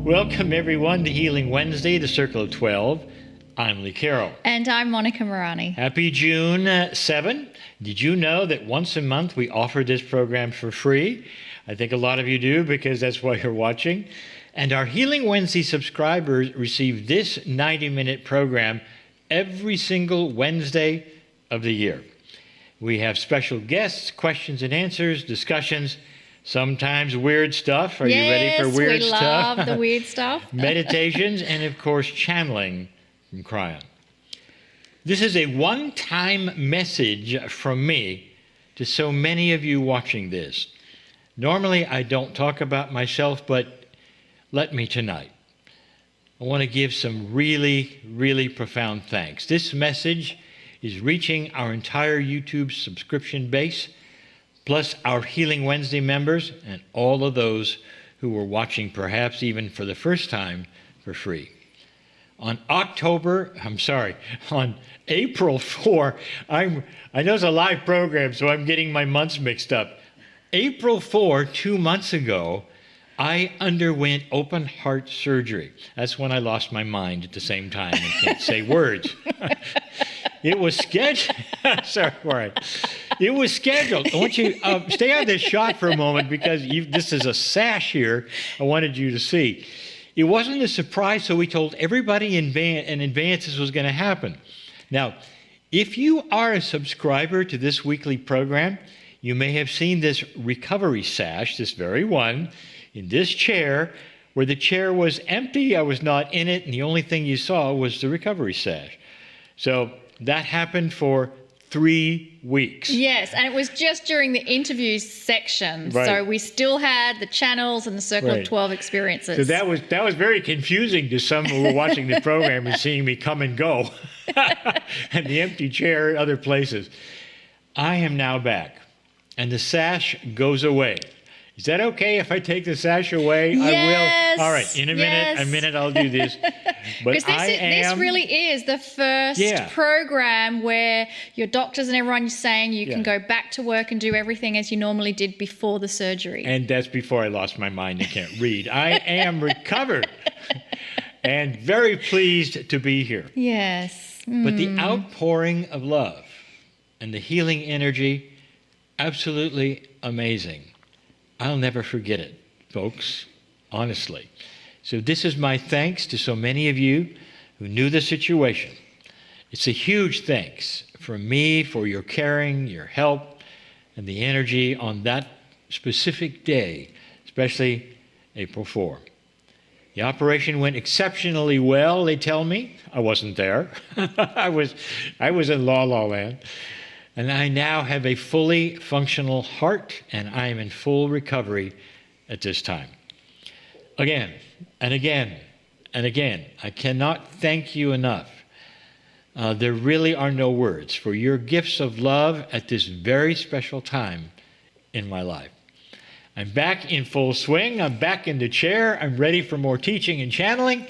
Welcome everyone to Healing Wednesday, the Circle of 12. I'm Lee Carroll. And I'm Monika Muranyi. Happy June 7. Did you know that once a month we offer this program for free? I think a lot of you do because that's why you're watching. And our Healing Wednesday subscribers receive this 90-minute program every single Wednesday of the year. We have special guests, questions and answers, discussions, sometimes weird stuff. Are you ready for weird stuff? Yes, we love the weird stuff. Meditations and, of course, channeling from Kryon. This is a one-time message from me to so many of you watching this. Normally, I don't talk about myself, but let me tonight. I want to give some really, really profound thanks. This message is reaching our entire YouTube subscription base, plus our Healing Wednesday members and all of those who were watching perhaps even for the first time for free. On April 4, I know it's a live program, so I'm getting my months mixed up. April 4, 2 months ago, I underwent open heart surgery. That's when I lost my mind at the same time and can't say words. It was scheduled. Sorry, all right. It was scheduled. I want you to stay on this shot for a moment because this is a sash here I wanted you to see. It wasn't a surprise, so we told everybody in advance this was going to happen. Now, if you are a subscriber to this weekly program, you may have seen this recovery sash, this very one, in this chair, where the chair was empty. I was not in it, and the only thing you saw was the recovery sash. So that happened for 3 weeks. Yes, and it was just during the interview section. Right. So we still had the channels and the Circle of 12 experiences. So that was very confusing to some who were watching the program and seeing me come and go. And the empty chair and other places. I am now back, and the sash goes away. Is that okay if I take the sash away? Yes, I will. All right, in a minute I'll do this. But because this really is the first program where your doctors and everyone is saying you can go back to work and do everything as you normally did before the surgery. And that's before I lost my mind and can't read. I am recovered and very pleased to be here. Yes. But the outpouring of love and the healing energy, absolutely amazing. I'll never forget it, folks, honestly. So this is my thanks to so many of you who knew the situation. It's a huge thanks from me for your caring, your help, and the energy on that specific day, especially April 4. The operation went exceptionally well, they tell me. I wasn't there. I was in La La Land. And I now have a fully functional heart, and I am in full recovery at this time. Again, and again, and again, I cannot thank you enough. There really are no words for your gifts of love at this very special time in my life. I'm back in full swing. I'm back in the chair. I'm ready for more teaching and channeling.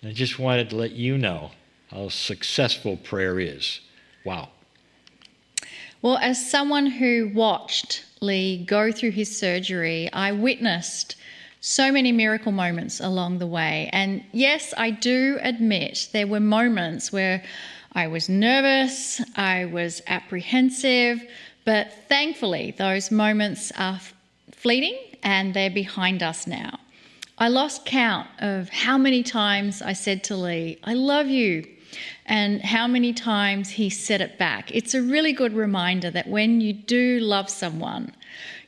And I just wanted to let you know how successful prayer is. Wow. Well, as someone who watched Lee go through his surgery, I witnessed so many miracle moments along the way. And yes, I do admit there were moments where I was nervous, I was apprehensive, but thankfully those moments are fleeting and they're behind us now. I lost count of how many times I said to Lee, "I love you," and how many times he said it back. It's a really good reminder that when you do love someone,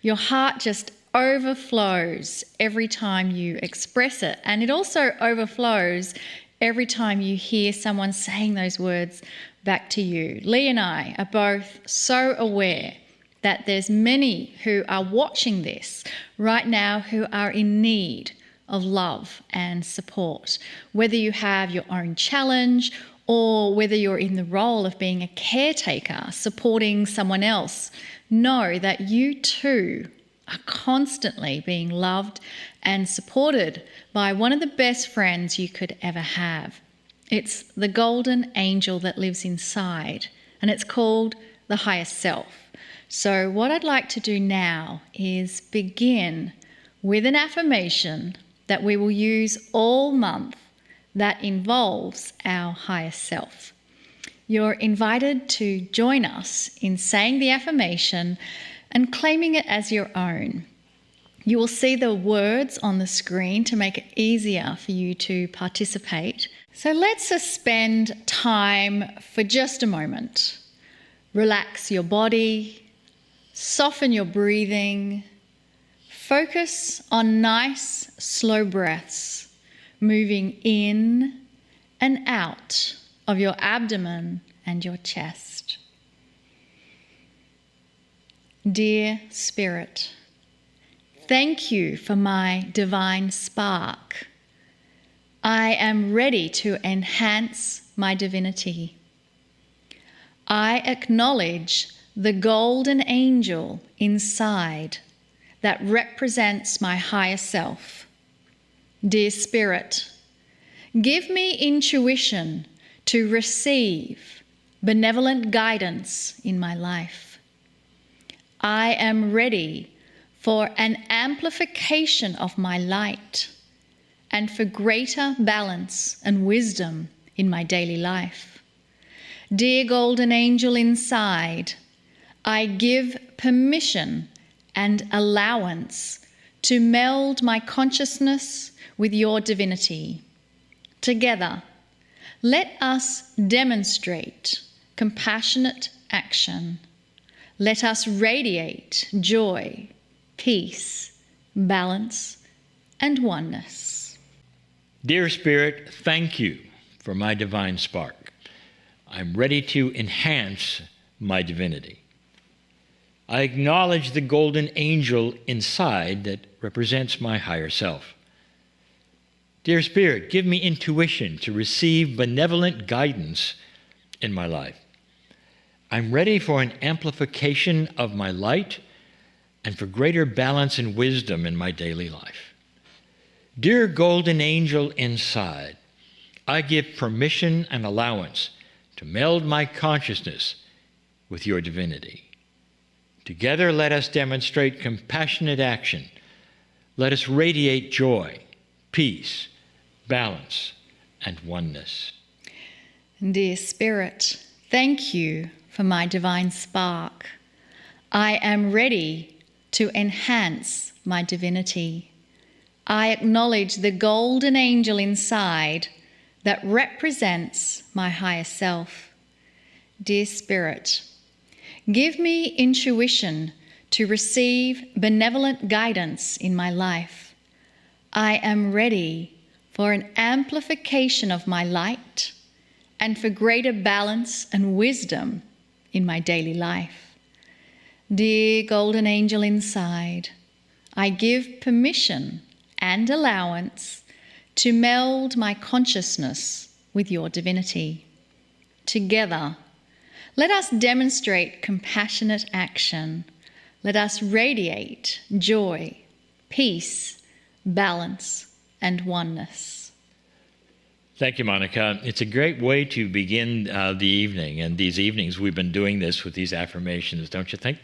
your heart just overflows every time you express it. And it also overflows every time you hear someone saying those words back to you. Lee and I are both so aware that there's many who are watching this right now who are in need of love and support. Whether you have your own challenge or whether you're in the role of being a caretaker, supporting someone else, know that you too are constantly being loved and supported by one of the best friends you could ever have. It's the golden angel that lives inside, and it's called the higher self. So what I'd like to do now is begin with an affirmation that we will use all month that involves our higher self. You're invited to join us in saying the affirmation and claiming it as your own. You will see the words on the screen to make it easier for you to participate. So let's suspend time for just a moment. Relax your body, soften your breathing, focus on nice, slow breaths, moving in and out of your abdomen and your chest. Dear Spirit, thank you for my divine spark. I am ready to enhance my divinity. I acknowledge the golden angel inside that represents my higher self. Dear Spirit, give me intuition to receive benevolent guidance in my life. I am ready for an amplification of my light and for greater balance and wisdom in my daily life. Dear golden angel inside, I give permission and allowance to meld my consciousness with your divinity. Together, let us demonstrate compassionate action. Let us radiate joy, peace, balance, and oneness. Dear Spirit, thank you for my divine spark. I'm ready to enhance my divinity. I acknowledge the golden angel inside that represents my higher self. Dear Spirit, give me intuition to receive benevolent guidance in my life. I'm ready for an amplification of my light and for greater balance and wisdom in my daily life. Dear golden angel inside, I give permission and allowance to meld my consciousness with your divinity. Together, let us demonstrate compassionate action. Let us radiate joy, peace, balance, and oneness. Dear Spirit, thank you for my divine spark. I am ready to enhance my divinity. I acknowledge the golden angel inside that represents my higher self. Dear Spirit, give me intuition to receive benevolent guidance in my life. I am ready for an amplification of my light and for greater balance and wisdom in my daily life. Dear golden angel inside, I give permission and allowance to meld my consciousness with your divinity. Together, let us demonstrate compassionate action. Let us radiate joy, peace, balance, and oneness. Thank you, Monika. It's a great way to begin the evening, and these evenings we've been doing this with these affirmations, don't you think?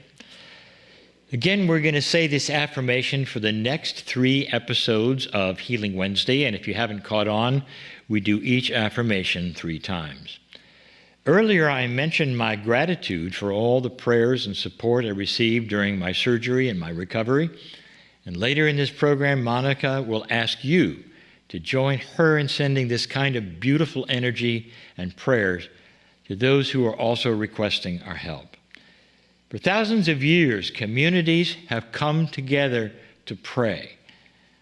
Again, we're going to say this affirmation for the next 3 episodes of Healing Wednesday, and if you haven't caught on, we do each affirmation 3 times. Earlier, I mentioned my gratitude for all the prayers and support I received during my surgery and my recovery. And later in this program, Monika will ask you to join her in sending this kind of beautiful energy and prayers to those who are also requesting our help. For thousands of years, communities have come together to pray.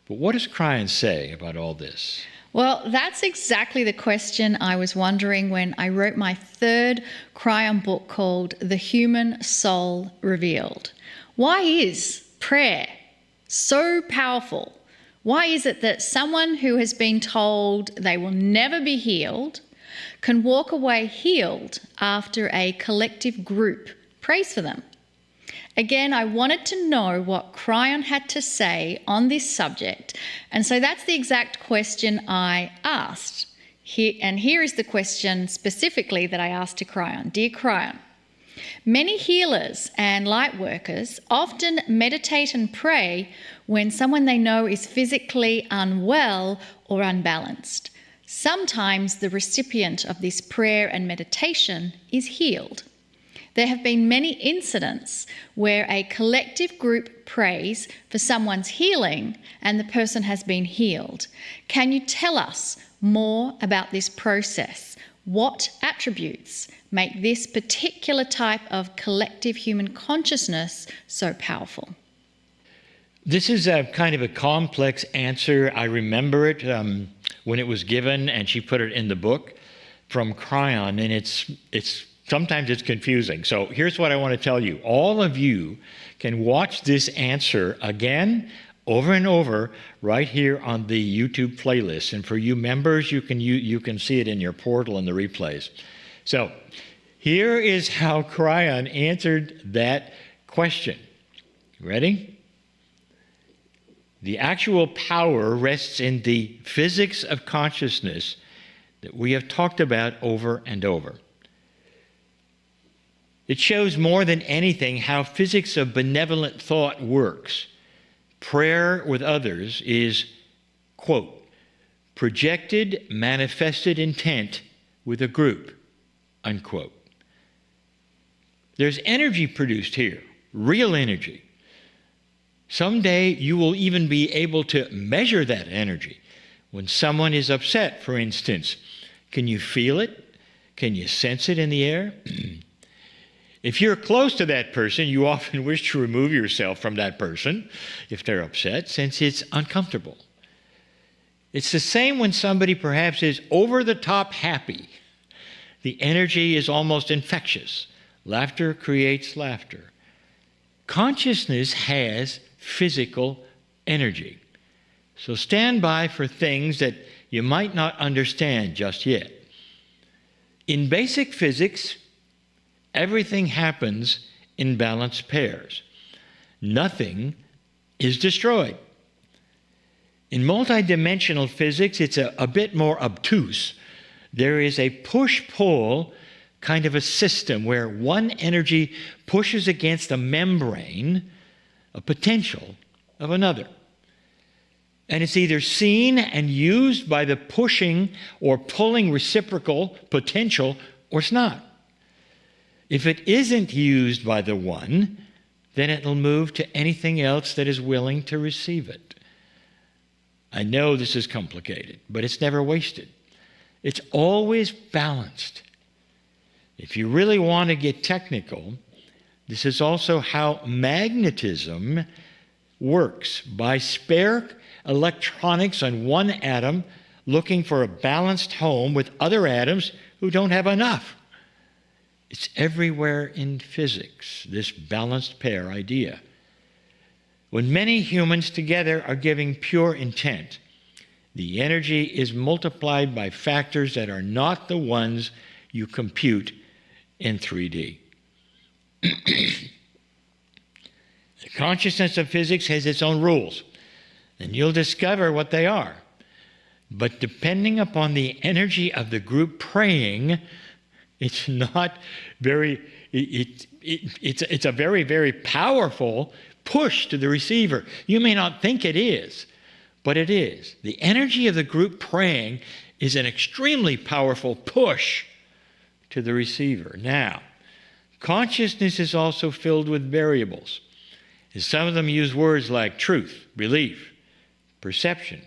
But what does Kryon say about all this? Well, that's exactly the question I was wondering when I wrote my 3rd Kryon book called The Human Soul Revealed. Why is prayer so powerful? Why is it that someone who has been told they will never be healed can walk away healed after a collective group prays for them? Again, I wanted to know what Kryon had to say on this subject, and so that's the exact question I asked. Here is the question specifically that I asked to Kryon. Dear Kryon, Many healers and light workers often meditate and pray when someone they know is physically unwell or unbalanced. Sometimes the recipient of this prayer and meditation is healed. There have been many incidents where a collective group prays for someone's healing and the person has been healed. Can you tell us more about this process? What attributes make this particular type of collective human consciousness so powerful? This is a kind of a complex answer. I remember it when it was given, and she put it in the book from Kryon, and it's sometimes it's confusing. So here's what I want to tell you. All of you can watch this answer again, over and over, right here on the YouTube playlist. And for you members, you can see it in your portal in the replays. So here is how Kryon answered that question. Ready? The actual power rests in the physics of consciousness that we have talked about over and over. It shows more than anything how physics of benevolent thought works. Prayer with others is, quote, projected, manifested intent with a group, unquote. There's energy produced here, real energy. Someday you will even be able to measure that energy. When someone is upset, for instance, can you feel it? Can you sense it in the air? If you're close to that person, you often wish to remove yourself from that person if they're upset, since it's uncomfortable. It's the same when somebody perhaps is over the top happy. The energy is almost infectious. Laughter creates laughter. Consciousness has physical energy. So stand by for things that you might not understand just yet. In basic physics, everything happens in balanced pairs. Nothing is destroyed. In multidimensional physics, it's a bit more obtuse. There is a push-pull kind of a system where one energy pushes against a membrane, a potential of another. And it's either seen and used by the pushing or pulling reciprocal potential, or it's not. If it isn't used by the one, then it'll move to anything else that is willing to receive it. I know this is complicated, but it's never wasted. It's always balanced. If you really want to get technical, this is also how magnetism works. By spare electronics on one atom looking for a balanced home with other atoms who don't have enough. It's everywhere in physics, this balanced pair idea. When many humans together are giving pure intent, the energy is multiplied by factors that are not the ones you compute in 3D. The consciousness of physics has its own rules, and you'll discover what they are. But depending upon the energy of the group praying, it's not very, it's a very, very powerful push to the receiver. You may not think it is, but it is. The energy of the group praying is an extremely powerful push to the receiver. Now, consciousness is also filled with variables. And some of them use words like truth, belief, perception,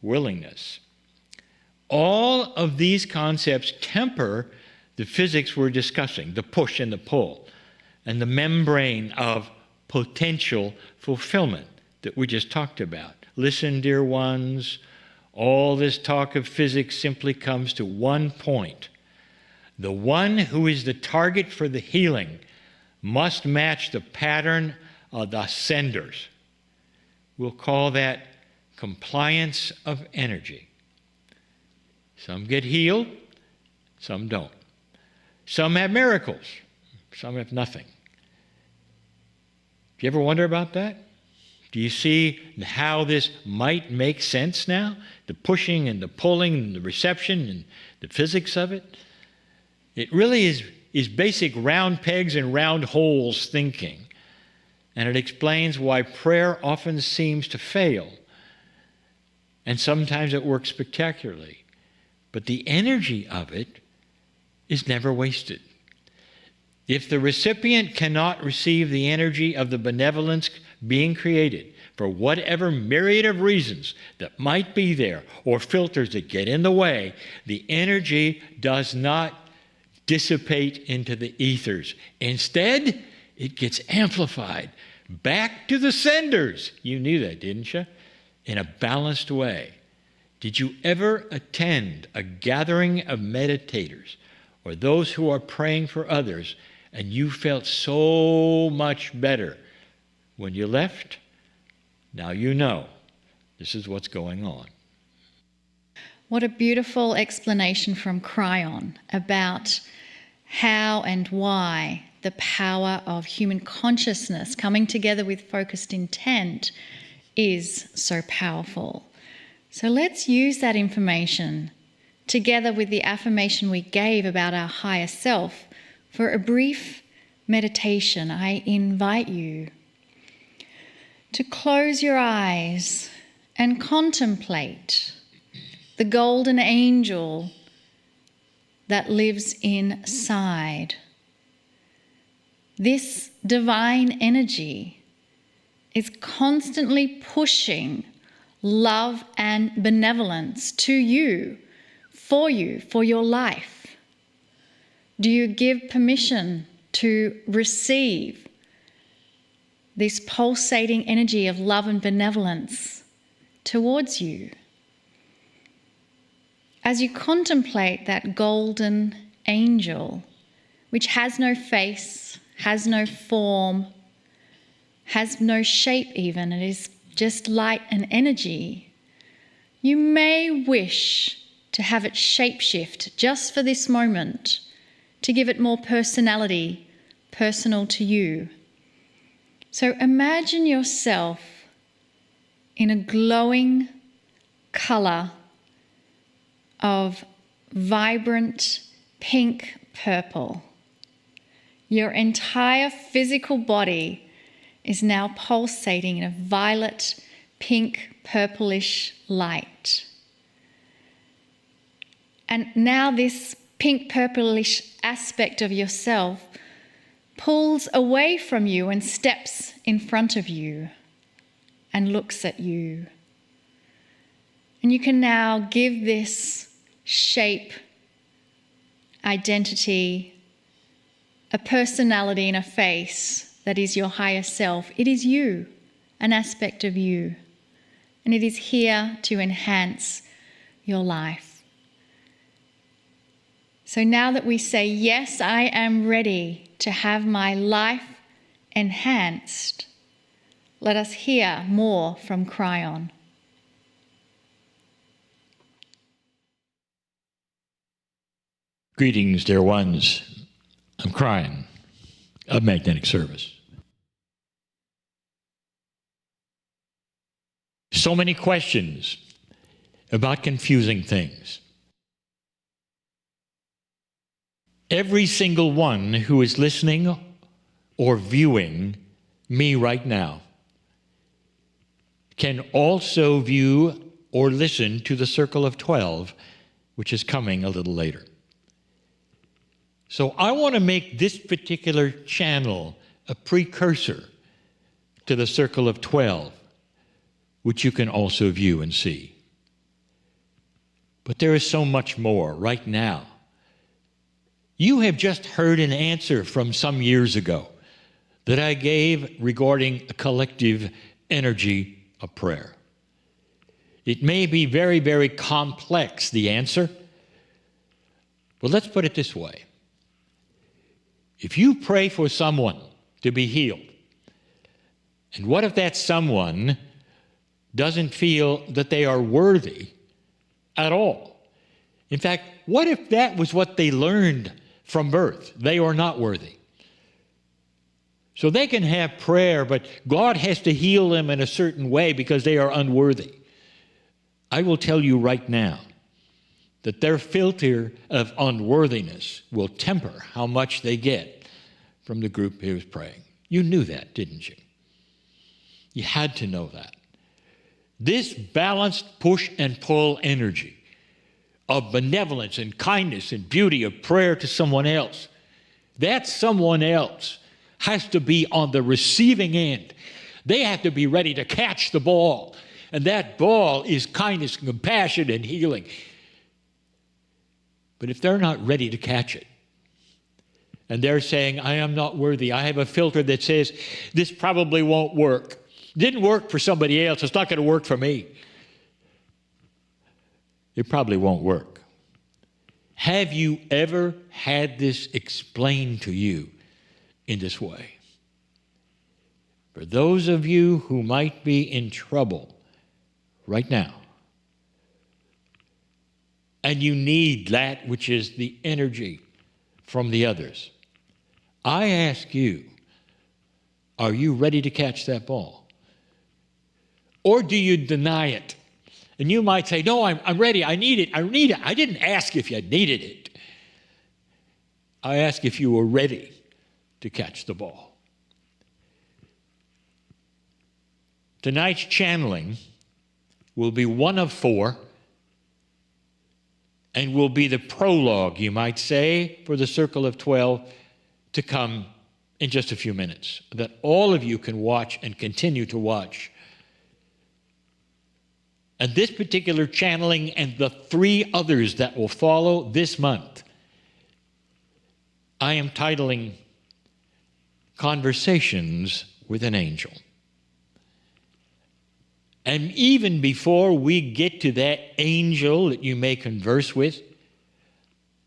willingness. All of these concepts temper the physics we're discussing, the push and the pull, and the membrane of potential fulfillment that we just talked about. Listen, dear ones, all this talk of physics simply comes to one point. The one who is the target for the healing must match the pattern of the senders. We'll call that compliance of energy. Some get healed, some don't. Some have miracles, some have nothing. Do you ever wonder about that? Do you see how this might make sense now? The pushing and the pulling and the reception and the physics of it? It really is is basic round pegs and round holes thinking. And it explains why prayer often seems to fail. And sometimes it works spectacularly. But the energy of it is never wasted. If the recipient cannot receive the energy of the benevolence being created, for whatever myriad of reasons that might be there, or filters that get in the way, the energy does not dissipate into the ethers. Instead, it gets amplified back to the senders. You knew that, didn't you? In a balanced way. Did you ever attend a gathering of meditators or those who are praying for others, and you felt so much better when you left? Now you know this is what's going on. What a beautiful explanation from Kryon about how and why the power of human consciousness coming together with focused intent is so powerful. So let's use that information together with the affirmation we gave about our higher self for a brief meditation. I invite you to close your eyes and contemplate the golden angel that lives inside. This divine energy is constantly pushing love and benevolence to you, for your life. Do you give permission to receive this pulsating energy of love and benevolence towards you? As you contemplate that golden angel, which has no face, has no form, has no shape even, it is just light and energy, you may wish to have it shapeshift just for this moment, to give it more personality, personal to you. So imagine yourself in a glowing colour of vibrant pink purple. Your entire physical body is now pulsating in a violet, pink, purplish light. And now this pink, purplish aspect of yourself pulls away from you and steps in front of you and looks at you. And you can now give this shape, identity, a personality and a face that is your higher self. It is you, an aspect of you, and it is here to enhance your life. So now that we say, yes, I am ready to have my life enhanced, let us hear more from Kryon. Greetings, dear ones. I'm Kryon of Magnetic Service. So many questions about confusing things. Every single one who is listening or viewing me right now can also view or listen to the Circle of 12, which is coming a little later. So I want to make this particular channel a precursor to the Circle of 12, which you can also view and see. But there is so much more right now. You have just heard an answer from some years ago that I gave regarding a collective energy of prayer. It may be very, very complex, the answer, but let's put it this way. If you pray for someone to be healed, and what if that someone doesn't feel that they are worthy at all? In fact, what if that was what they learned from birth? They are not worthy. So they can have prayer, but God has to heal them in a certain way because they are unworthy. I will tell you right now, that their filter of unworthiness will temper how much they get from the group who was praying. You knew that, didn't you? You had to know that. This balanced push and pull energy of benevolence and kindness and beauty of prayer to someone else, that someone else has to be on the receiving end. They have to be ready to catch the ball. And that ball is kindness and compassion and healing. But if they're not ready to catch it, and they're saying, I am not worthy, I have a filter that says, this probably won't work. Didn't work for somebody else, it's not going to work for me. It probably won't work. Have you ever had this explained to you in this way? For those of you who might be in trouble right now, and you need that which is the energy from the others, I ask you, are you ready to catch that ball? Or do you deny it? And you might say, no, I'm ready, I need it. I didn't ask if you needed it. I ask if you were ready to catch the ball. Tonight's channeling will be one of 4 and will be the prologue, you might say, for the Circle of 12 to come in just a few minutes, that all of you can watch and continue to watch. And this particular channeling and the 3 others that will follow this month, I am titling Conversations with an Angel. And even before we get to that angel that you may converse with,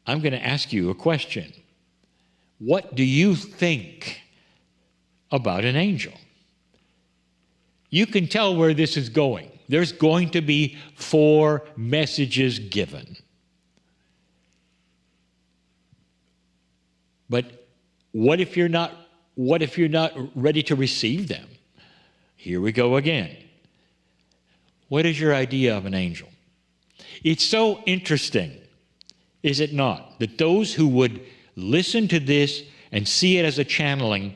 I'm going to ask you a question. What do you think about an angel? You can tell where this is going. There's going to be 4 messages given. But what if you're not ready to receive them? Here we go again. What is your idea of an angel? It's so interesting, is it not, that those who would listen to this and see it as a channeling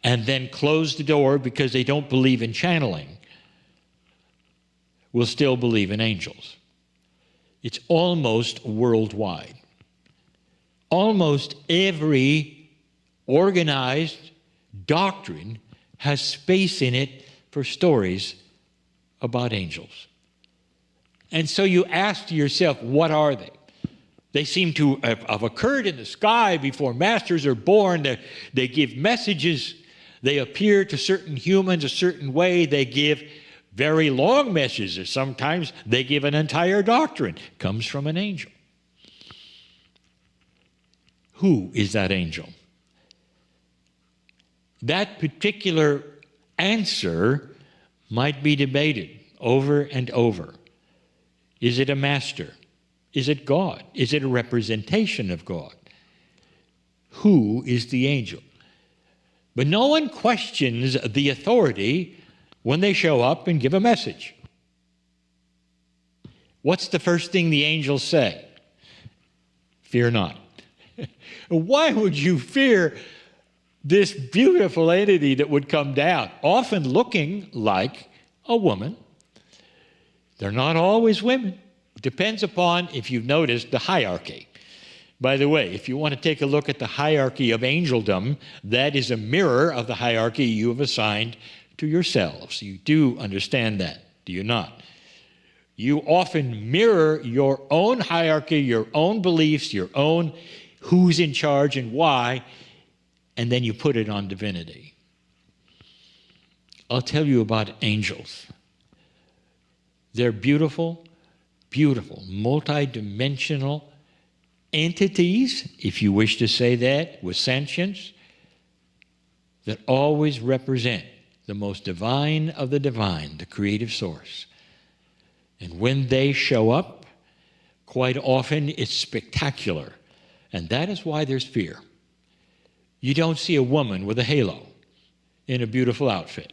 and then close the door because they don't believe in channeling will still believe in angels. It's almost worldwide. Almost every organized doctrine has space in it for stories about angels. And so you ask to yourself, what are they? They seem to have occurred in the sky before masters are born. They give messages. They appear to certain humans a certain way. They give very long messages. Sometimes they give an entire doctrine. Comes from an angel. Who is that angel? That particular answer might be debated over and over. Is it a master? Is it God? Is it a representation of God? Who is the angel? But no one questions the authority when they show up and give a message. What's the first thing the angels say? Fear not. Why would you fear this beautiful entity that would come down, often looking like a woman? They're not always women. It depends upon, if you've noticed, the hierarchy. By the way, if you want to take a look at the hierarchy of angeldom, that is a mirror of the hierarchy you have assigned to yourselves. You do understand that, do you not? You often mirror your own hierarchy, your own beliefs, your own who's in charge and why, and then you put it on divinity. I'll tell you about angels. They're beautiful, beautiful, multidimensional entities, if you wish to say that, with sentience, that always represent the most divine of the divine, the creative source. And when they show up, quite often it's spectacular. And that is why there's fear. You don't see a woman with a halo in a beautiful outfit.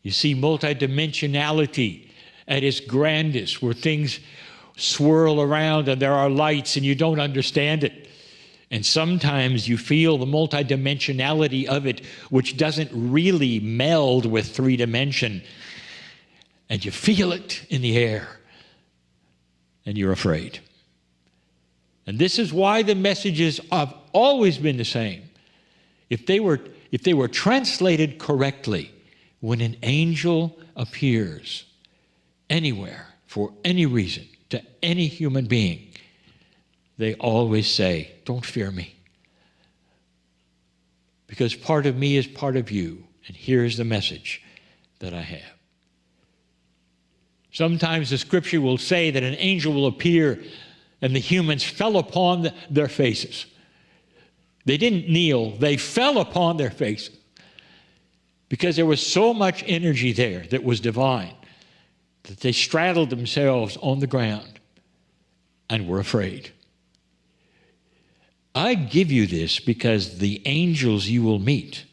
You see multidimensionality at its grandest, where things swirl around and there are lights and you don't understand it. And sometimes you feel the multidimensionality of it, which doesn't really meld with 3-dimension. And you feel it in the air. And you're afraid. And this is why the messages have always been the same. If they were translated correctly, when an angel appears anywhere for any reason to any human being, they always say, "Don't fear me. Because part of me is part of you, and here's the message that I have." Sometimes the scripture will say that an angel will appear and the humans fell upon their faces. They didn't kneel, they fell upon their faces because there was so much energy there that was divine that they straddled themselves on the ground and were afraid. I give you this because the angels you will meet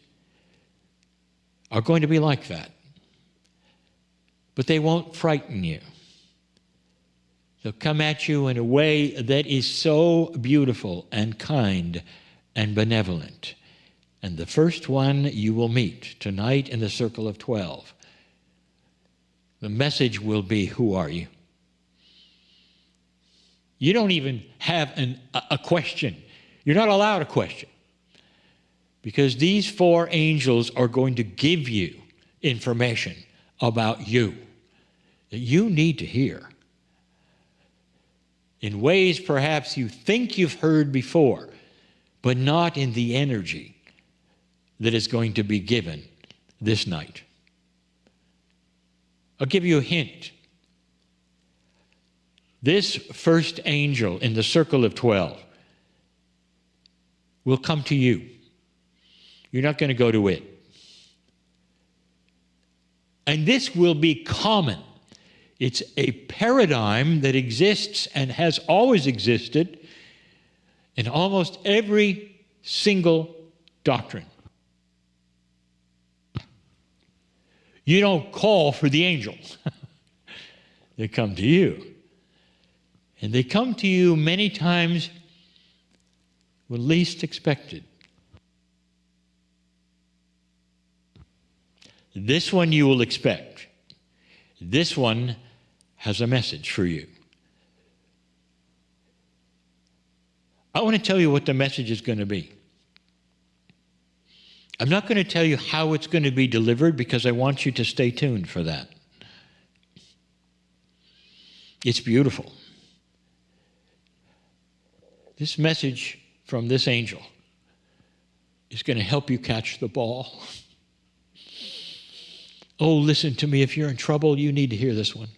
are going to be like that. But they won't frighten you. They'll come at you in a way that is so beautiful and kind and benevolent. And the first one you will meet tonight in the Circle of 12, the message will be, "Who are you?" You don't even have a question. You're not allowed a question. Because these 4 angels are going to give you information about you that you need to hear in ways perhaps you think you've heard before, but not in the energy that is going to be given this night. I'll give you a hint. This first angel in the Circle of 12 will come to you. You're not going to go to it. And this will be common. It's a paradigm that exists and has always existed in almost every single doctrine. You don't call for the angels. They come to you. And they come to you many times when least expected. This one you will expect. This one has a message for you. I want to tell you what the message is going to be. I'm not going to tell you how it's going to be delivered because I want you to stay tuned for that. It's beautiful. This message from this angel is going to help you catch the ball. Oh, listen to me. If you're in trouble, you need to hear this one.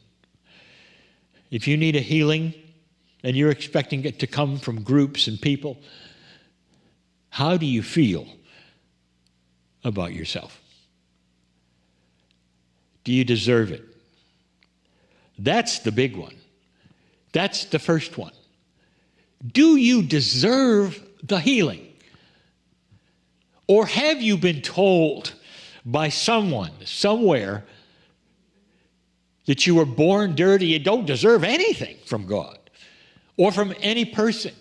If you need a healing and you're expecting it to come from groups and people, how do you feel about yourself? Do you deserve it? That's the big one. That's the first one. Do you deserve the healing? Or have you been told by someone, somewhere, that you were born dirty and don't deserve anything from God or from any person?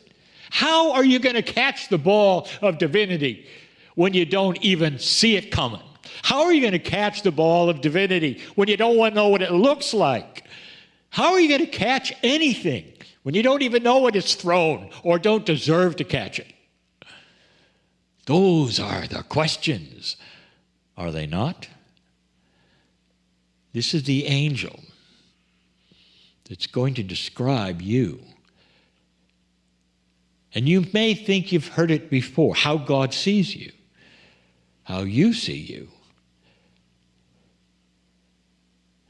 How are you going to catch the ball of divinity when you don't even see it coming? How are you going to catch the ball of divinity when you don't want to know what it looks like? How are you going to catch anything when you don't even know what it's thrown or don't deserve to catch it? Those are the questions, are they not? This is the angel that's going to describe you. And you may think you've heard it before, how God sees you, how you see you,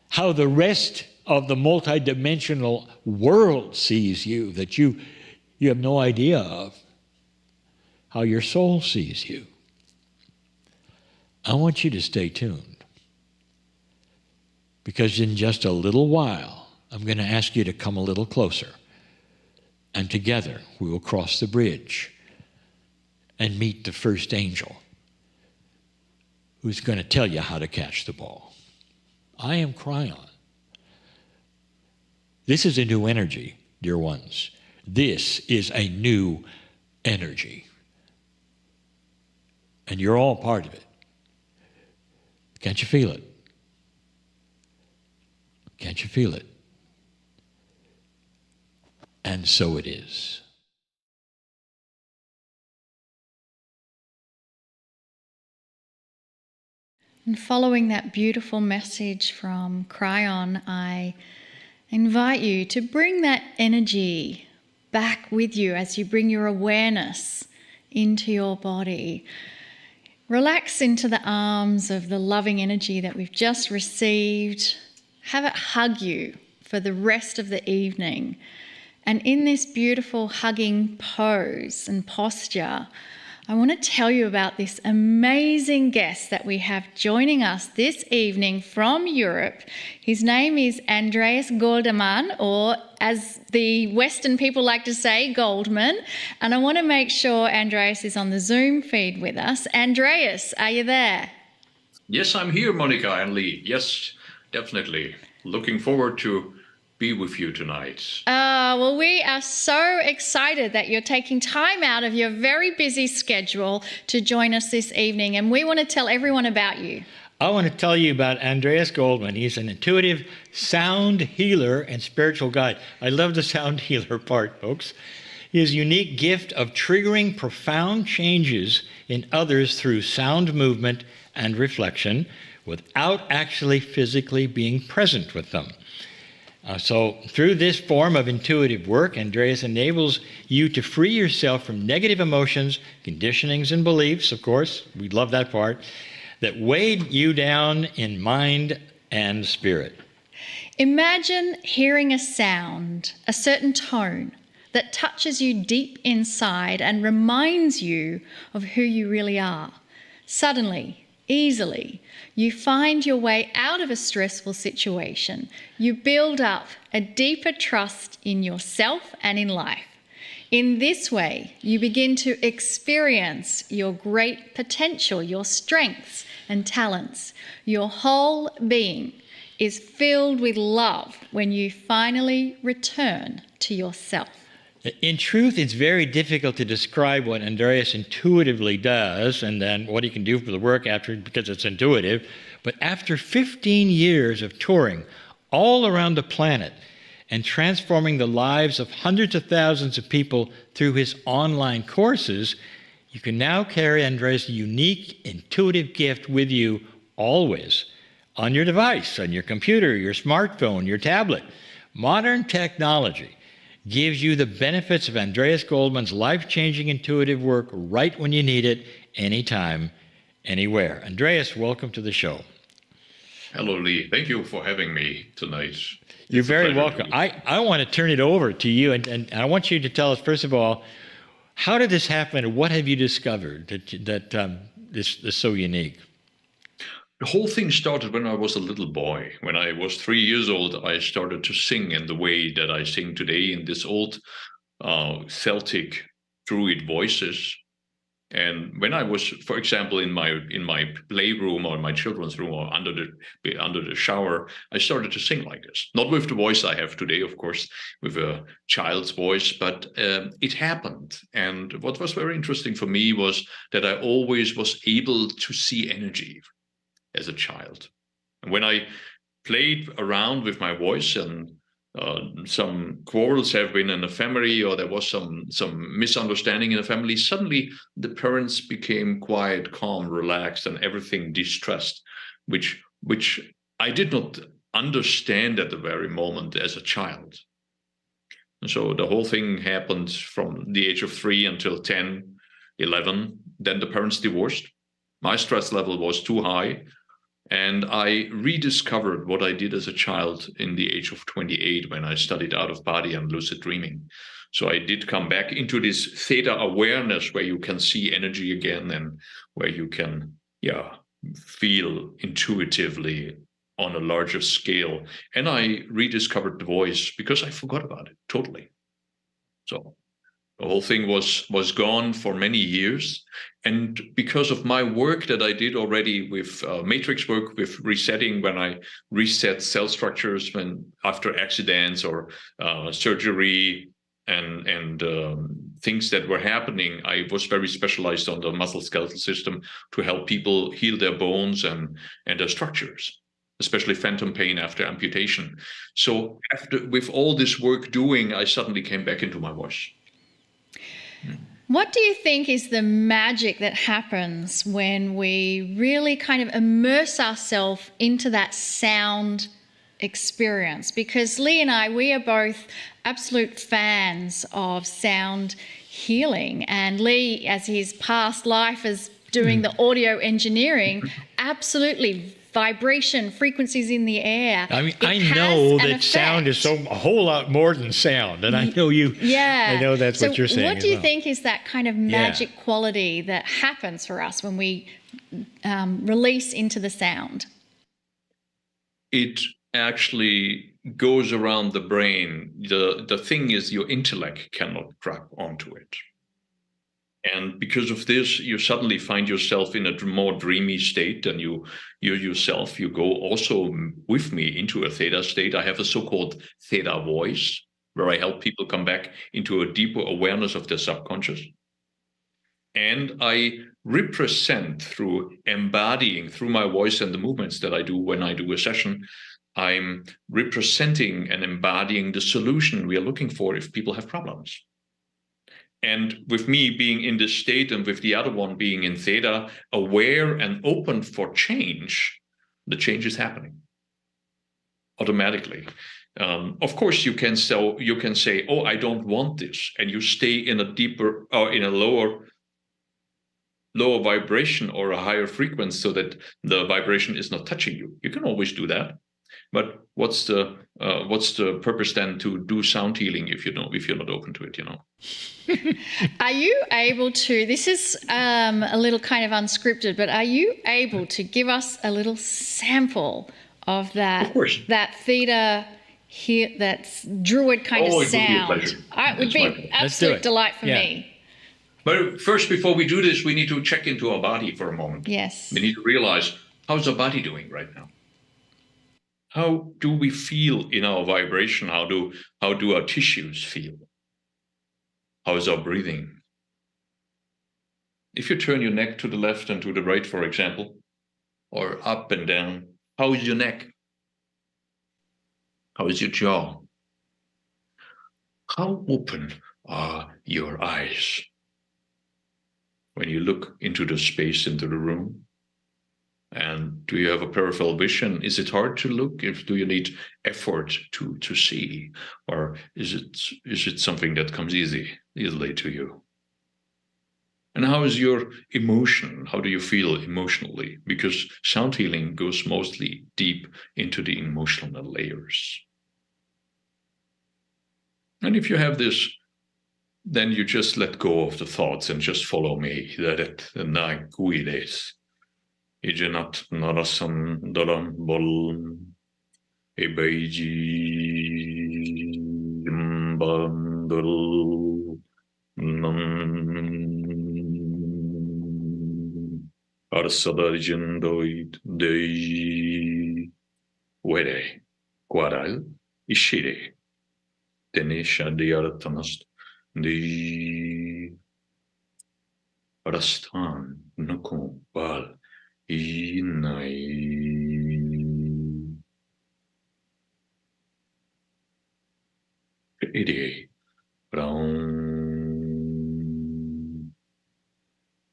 how the rest of the multidimensional world sees you that you have no idea of, how your soul sees you. I want you to stay tuned, because in just a little while, I'm going to ask you to come a little closer, and together we will cross the bridge and meet the first angel who's going to tell you how to catch the ball. I am Kryon. This is a new energy. dear ones. This is a new energy. And you're all part of it. Can't you feel it? Can't you feel it? And so it is. And following that beautiful message from Kryon, I invite you to bring that energy back with you as you bring your awareness into your body. Relax into the arms of the loving energy that we've just received. Have it hug you for the rest of the evening. And in this beautiful hugging pose and posture, I want to tell you about this amazing guest that we have joining us this evening from Europe. His name is Andreas Goldemann, or as the Western people like to say, Goldman. And I want to make sure Andreas is on the Zoom feed with us. Andreas, are you there? Yes, I'm here, Monika and Lee. Yes, definitely. Looking forward to be with you tonight. Well, we are so excited that you're taking time out of your very busy schedule to join us this evening, and we want to tell everyone about you. I want to tell you about Andreas Goldemann. He's an intuitive sound healer and spiritual guide. I love the sound healer part, folks. His unique gift of triggering profound changes in others through sound movement and reflection without actually physically being present with them. So through this form of intuitive work, Andreas enables you to free yourself from negative emotions, conditionings, and beliefs, of course, we love that part, that weighed you down in mind and spirit. Imagine hearing a sound, a certain tone, that touches you deep inside and reminds you of who you really are. Suddenly, easily, you find your way out of a stressful situation. You build up a deeper trust in yourself and in life. In this way, you begin to experience your great potential, your strengths and talents. Your whole being is filled with love when you finally return to yourself. In truth, it's very difficult to describe what Andreas intuitively does and then what he can do for the work after, because it's intuitive. But after 15 years of touring all around the planet and transforming the lives of hundreds of thousands of people through his online courses, you can now carry Andreas' unique intuitive gift with you always on your device, on your computer, your smartphone, your tablet. Modern technology gives you the benefits of Andreas Goldemann's life-changing intuitive work right when you need it, anytime, anywhere. Andreas, welcome to the show. Hello, Lee. Thank you for having me tonight. You're very welcome. I want to turn it over to you, and I want you to tell us, first of all, how did this happen, and what have you discovered that this is so unique? The whole thing started when I was a little boy. When I was 3 years old, I started to sing in the way that I sing today, in this old Celtic Druid voices. And when I was, for example, in my playroom or my children's room or under the shower, I started to sing like this. Not with the voice I have today, of course, with a child's voice, but it happened. And what was very interesting for me was that I always was able to see energy as a child. And when I played around with my voice and some quarrels have been in the family, or there was some misunderstanding in the family, suddenly the parents became quiet, calm, relaxed, and everything distrust, which I did not understand at the very moment as a child. And so the whole thing happened from the age of 3 until 10, 11. Then the parents divorced. My stress level was too high. And I rediscovered what I did as a child in the age of 28 when I studied out of body and lucid dreaming. So I did come back into this theta awareness where you can see energy again and where you can, feel intuitively on a larger scale. And I rediscovered the voice because I forgot about it totally. So The whole thing was gone for many years. And because of my work that I did already with matrix work, with resetting, when I reset cell structures after accidents or surgery and things that were happening, I was very specialized on the muscle-skeletal system to help people heal their bones and their structures, especially phantom pain after amputation. So with all this work doing, I suddenly came back into my voice. What do you think is the magic that happens when we really kind of immerse ourselves into that sound experience? Because Lee and I, we are both absolute fans of sound healing. And Lee, as his past life as doing the audio engineering, absolutely vibration, frequencies in the air. I mean, It I has know an that sound is effect. a whole lot more than sound, and I know you. Yeah. I know that's what you're saying. What do you as well. think is that kind of magic quality that happens for us when we release into the sound? It actually goes around the brain. The thing is, your intellect cannot grab onto it. And because of this, you suddenly find yourself in a more dreamy state, and you yourself, you go also with me into a theta state. I have a so-called theta voice, where I help people come back into a deeper awareness of their subconscious. And I represent through embodying, through my voice and the movements that I do when I do a session, I'm representing and embodying the solution we are looking for if people have problems. And with me being in this state and with the other one being in theta, aware and open for change, the change is happening automatically. Of course, you can say, "Oh, I don't want this," and you stay in a deeper or in a lower vibration or a higher frequency, so that the vibration is not touching you. You can always do that. But what's the purpose then to do sound healing if you're not open to it? Are you able to? This is a little kind of unscripted, but are you able to give us a little sample of that? Of course. That theta here, that's druid kind of sound. Would be a pleasure. It would be an Let's do absolute it. delight for Yeah. me. But first, before we do this, we need to check into our body for a moment. Yes. We need to realize, how's our body doing right now? How do we feel in our vibration? How do our tissues feel? How is our breathing? If you turn your neck to the left and to the right, for example, or up and down, how is your neck? How is your jaw? How open are your eyes when you look into the space, into the room? And do you have a peripheral vision? Is it hard to look? Do you need effort to see? Or is it something that comes easily to you? And how is your emotion? How do you feel emotionally? Because sound healing goes mostly deep into the emotional layers. And if you have this, then you just let go of the thoughts and just follow me. That na guides. Ijenat narasam dalam bol ebeiji bandal nam arsadarjendoid dei were guaral ishire tenesha diartanast di rastan nukon bal Inai Ide Brown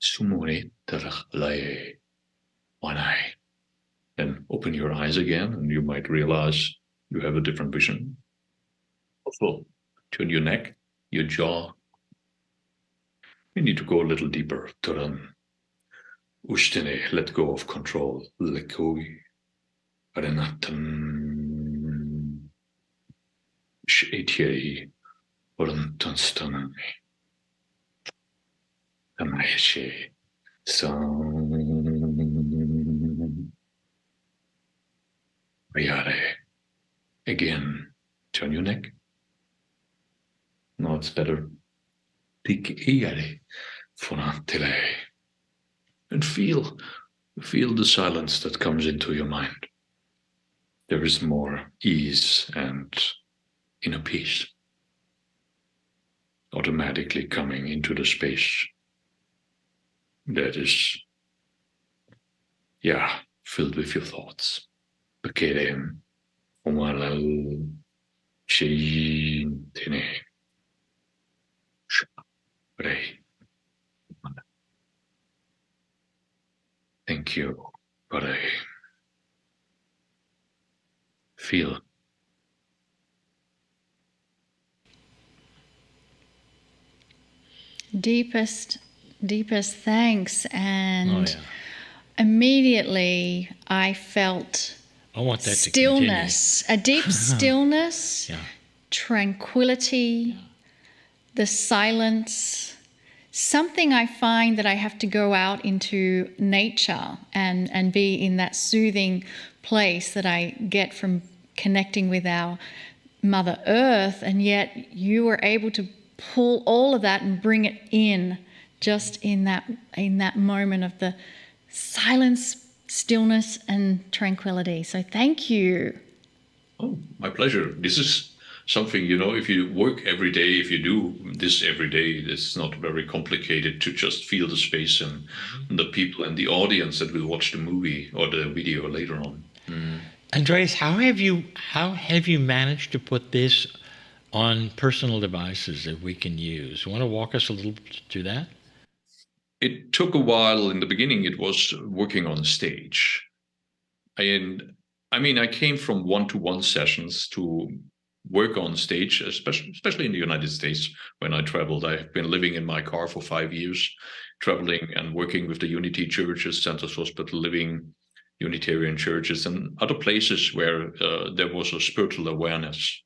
Sumore Tarachlae Wanai. Then open your eyes again, and you might realize you have a different vision. Also, turn your neck, your jaw. You need to go a little deeper. Turan. Ustene, let go of control. Lekoi. Arenatan. Shetieri. Orantanstanani. Kanaeshe. San. Ayare. Again. Turn your neck. Now it's better. Tik i dig från till dig. And feel the silence that comes into your mind. There is more ease and inner peace automatically coming into the space that is, filled with your thoughts. Bekirem, omalal, shin, tine, pray. Thank you, pray. Feel. Deepest thanks. And Oh, yeah. immediately I felt I want that stillness, a deep stillness, Yeah. tranquility, the silence. Something I find that I have to go out into nature and be in that soothing place that I get from connecting with our Mother Earth, and yet you were able to pull all of that and bring it in just in that moment of the silence, stillness and tranquility. So thank you. Oh, my pleasure. This is something, if you work every day, if you do this every day, it's not very complicated to just feel the space and the people and the audience that will watch the movie or the video later on. Andreas, how have you managed to put this on personal devices that we can use? Want to walk us a little through that? It took a while. In the beginning, it was working on stage. And I came from one-to-one sessions to work on stage, especially in the United States when I traveled. I've been living in my car for 5 years, traveling and working with the Unity churches, Santos Hospital Living, Unitarian churches, and other places where there was a spiritual awareness.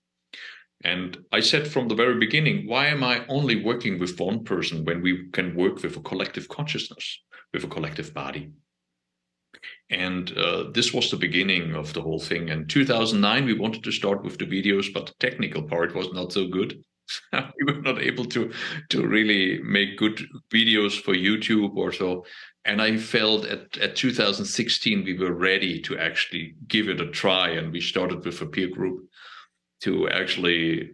And I said from the very beginning, why am I only working with one person when we can work with a collective consciousness, with a collective body? And this was the beginning of the whole thing. In 2009, we wanted to start with the videos, but the technical part was not so good. We were not able to really make good videos for YouTube or so. And I felt at 2016, we were ready to actually give it a try. And we started with a peer group to actually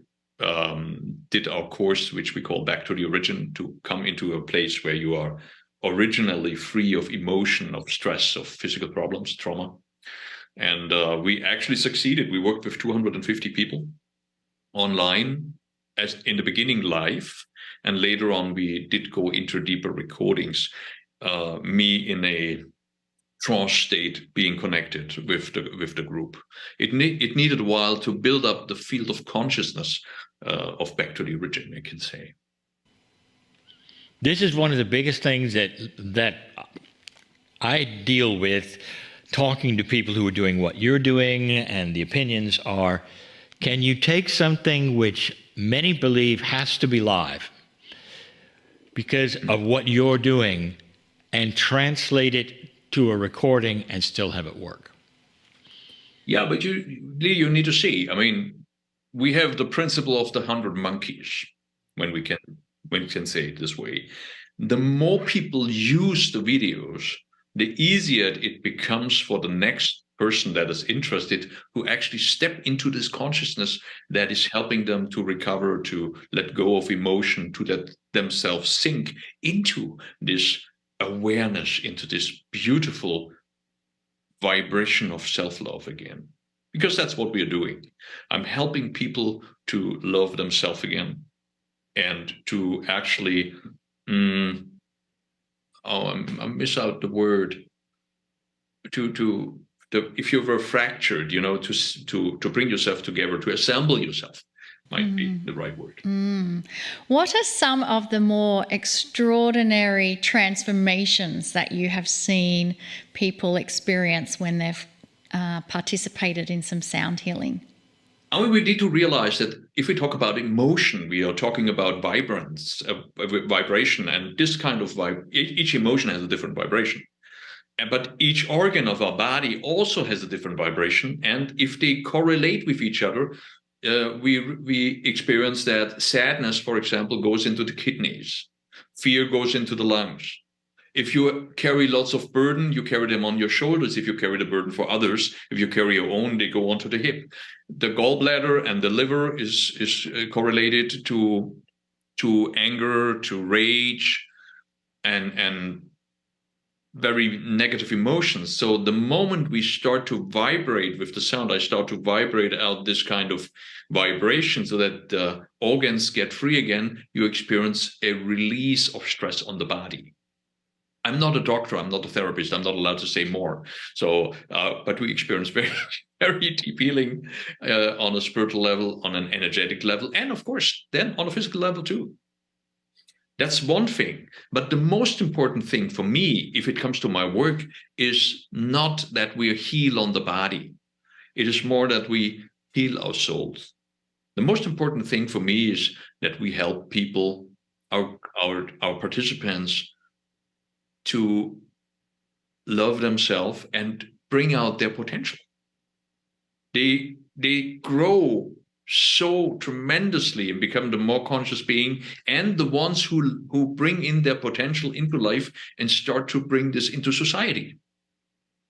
did our course, which we call Back to the Origin, to come into a place where you are originally free of emotion, of stress, of physical problems, trauma. And we actually succeeded. We worked with 250 people online, as in the beginning live, and later on we did go into deeper recordings. Me in a trance state, being connected with the group. It needed a while to build up the field of consciousness of Back to the Origin, I can say. This is one of the biggest things that I deal with talking to people who are doing what you're doing, and the opinions are, can you take something which many believe has to be live because of what you're doing and translate it to a recording and still have it work? Yeah, but you need to see. We have the principle of the 100 monkeys, when we can say it this way. The more people use the videos, the easier it becomes for the next person that is interested, who actually step into this consciousness that is helping them to recover, to let go of emotion, to let themselves sink into this awareness, into this beautiful vibration of self-love again. Because that's what we're doing. I'm helping people to love themselves again and to actually, I miss out the word, if you were fractured, to bring yourself together, to assemble yourself, might be the right word. What are some of the more extraordinary transformations that you have seen people experience when they've participated in some sound healing? We need to realize that if we talk about emotion, we are talking about vibration, and this kind of each emotion has a different vibration. But each organ of our body also has a different vibration, and if they correlate with each other, we experience that sadness, for example, goes into the kidneys. Fear goes into the lungs. If you carry lots of burden, you carry them on your shoulders. If you carry the burden for others, if you carry your own, they go onto the hip. The gallbladder and the liver is correlated to anger, to rage, and very negative emotions. So the moment we start to vibrate with the sound, I start to vibrate out this kind of vibration so that the organs get free again, you experience a release of stress on the body. I'm not a doctor, I'm not a therapist, I'm not allowed to say more. So, but we experience very, very deep healing on a spiritual level, on an energetic level, and of course, then on a physical level too. That's one thing. But the most important thing for me, if it comes to my work, is not that we heal on the body. It is more that we heal our souls. The most important thing for me is that we help people, our participants, to love themselves and bring out their potential. They grow so tremendously and become the more conscious being, and the ones who bring in their potential into life and start to bring this into society.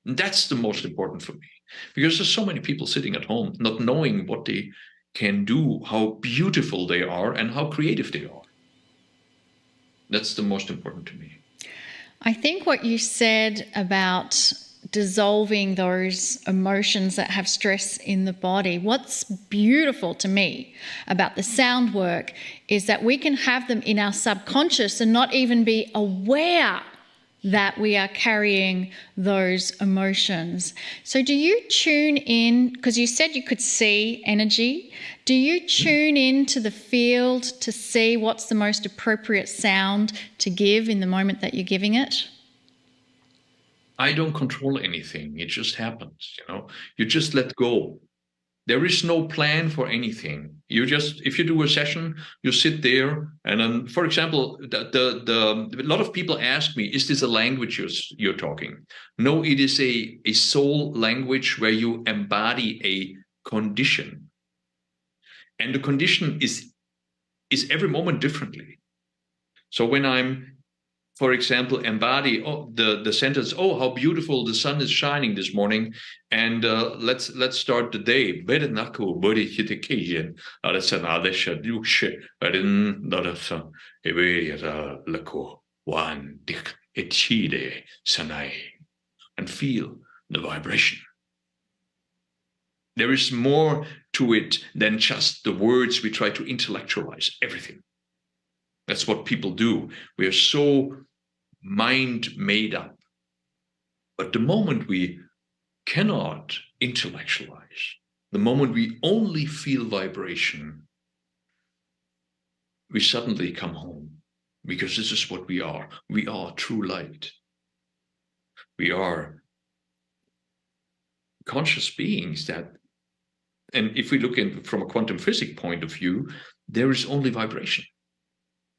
And that's the most important for me, because there's so many people sitting at home not knowing what they can do, how beautiful they are, and how creative they are. That's the most important to me. I think what you said about dissolving those emotions that have stress in the body, what's beautiful to me about the sound work is that we can have them in our subconscious and not even be aware that we are carrying those emotions. So do you tune in, because you said you could see energy, do you tune into the field to see what's the most appropriate sound to give in the moment that you're giving it? I don't control anything. It just happens, You just let go. There is no plan for anything. If you do a session, you sit there, and then, for example, a lot of people ask me, is this a language you're talking? No, it is a soul language where you embody a condition. And the condition is every moment differently. So when I'm, for example, embody the sentence, "Oh, how beautiful the sun is shining this morning," and let's start the day. And feel the vibration. There is more to it than just the words. We try to intellectualize everything. That's what people do. We are so mind made up. But the moment we cannot intellectualize, the moment we only feel vibration, we suddenly come home, because this is what we are. We are true light. We are conscious beings and if we look in from a quantum physics point of view, there is only vibration.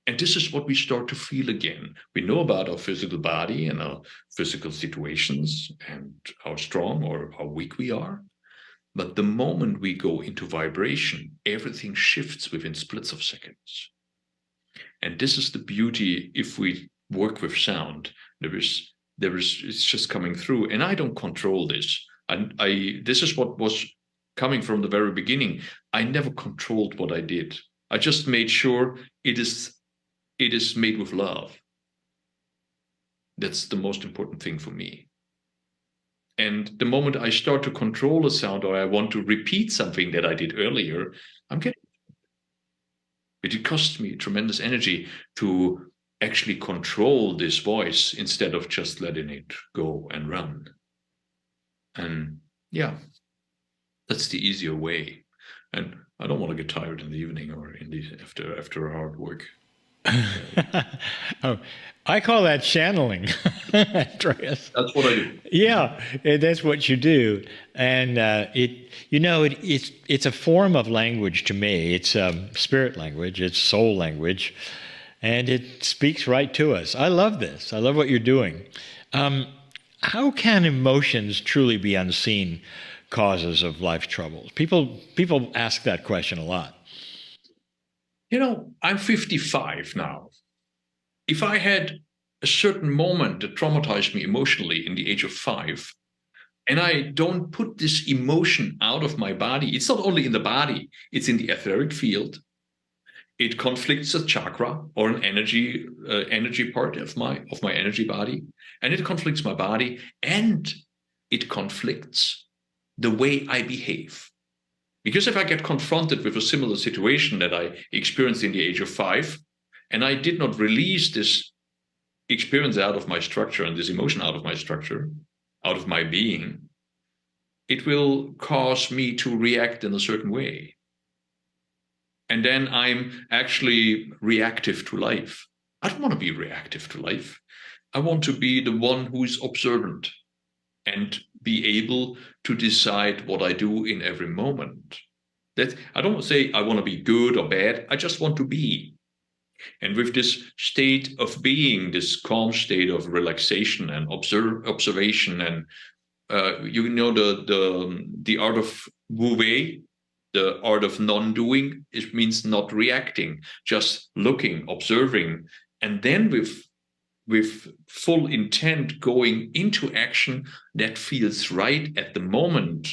And this is what we start to feel again. We know about our physical body and our physical situations and how strong or how weak we are. But the moment we go into vibration, everything shifts within splits of seconds. And this is the beauty. If we work with sound, it's just coming through. And I don't control this. This is what was coming from the very beginning. I never controlled what I did. I just made sure it is made with love. That's the most important thing for me. And the moment I start to control a sound, or I want to repeat something that I did earlier, I'm getting it. It costs me tremendous energy to actually control this voice instead of just letting it go and run. And yeah, that's the easier way. And I don't want to get tired in the evening or after hard work. Oh, I call that channeling, Andreas. That's what I do. Yeah, that's what you do, and it's a form of language to me. It's spirit language, it's soul language, and it speaks right to us. I love this. I love what you're doing. How can emotions truly be unseen, causes of life troubles? People ask that question a lot. I'm 55 now. If I had a certain moment that traumatized me emotionally in the age of 5, and I don't put this emotion out of my body, it's not only in the body, it's in the etheric field. It conflicts a chakra or an energy part of my energy body, and it conflicts my body, and it conflicts the way I behave. Because if I get confronted with a similar situation that I experienced in the age of 5, and I did not release this experience out of my structure and this emotion out of my structure, out of my being, it will cause me to react in a certain way. And then I'm actually reactive to life. I don't want to be reactive to life. I want to be the one who is observant and be able to decide what I do in every moment. That I don't say I want to be good or bad. I just want to be. And with this state of being, this calm state of relaxation and observation, and the art of Wu Wei, the art of non-doing, it means not reacting, just looking, observing, and then with full intent going into action that feels right at the moment,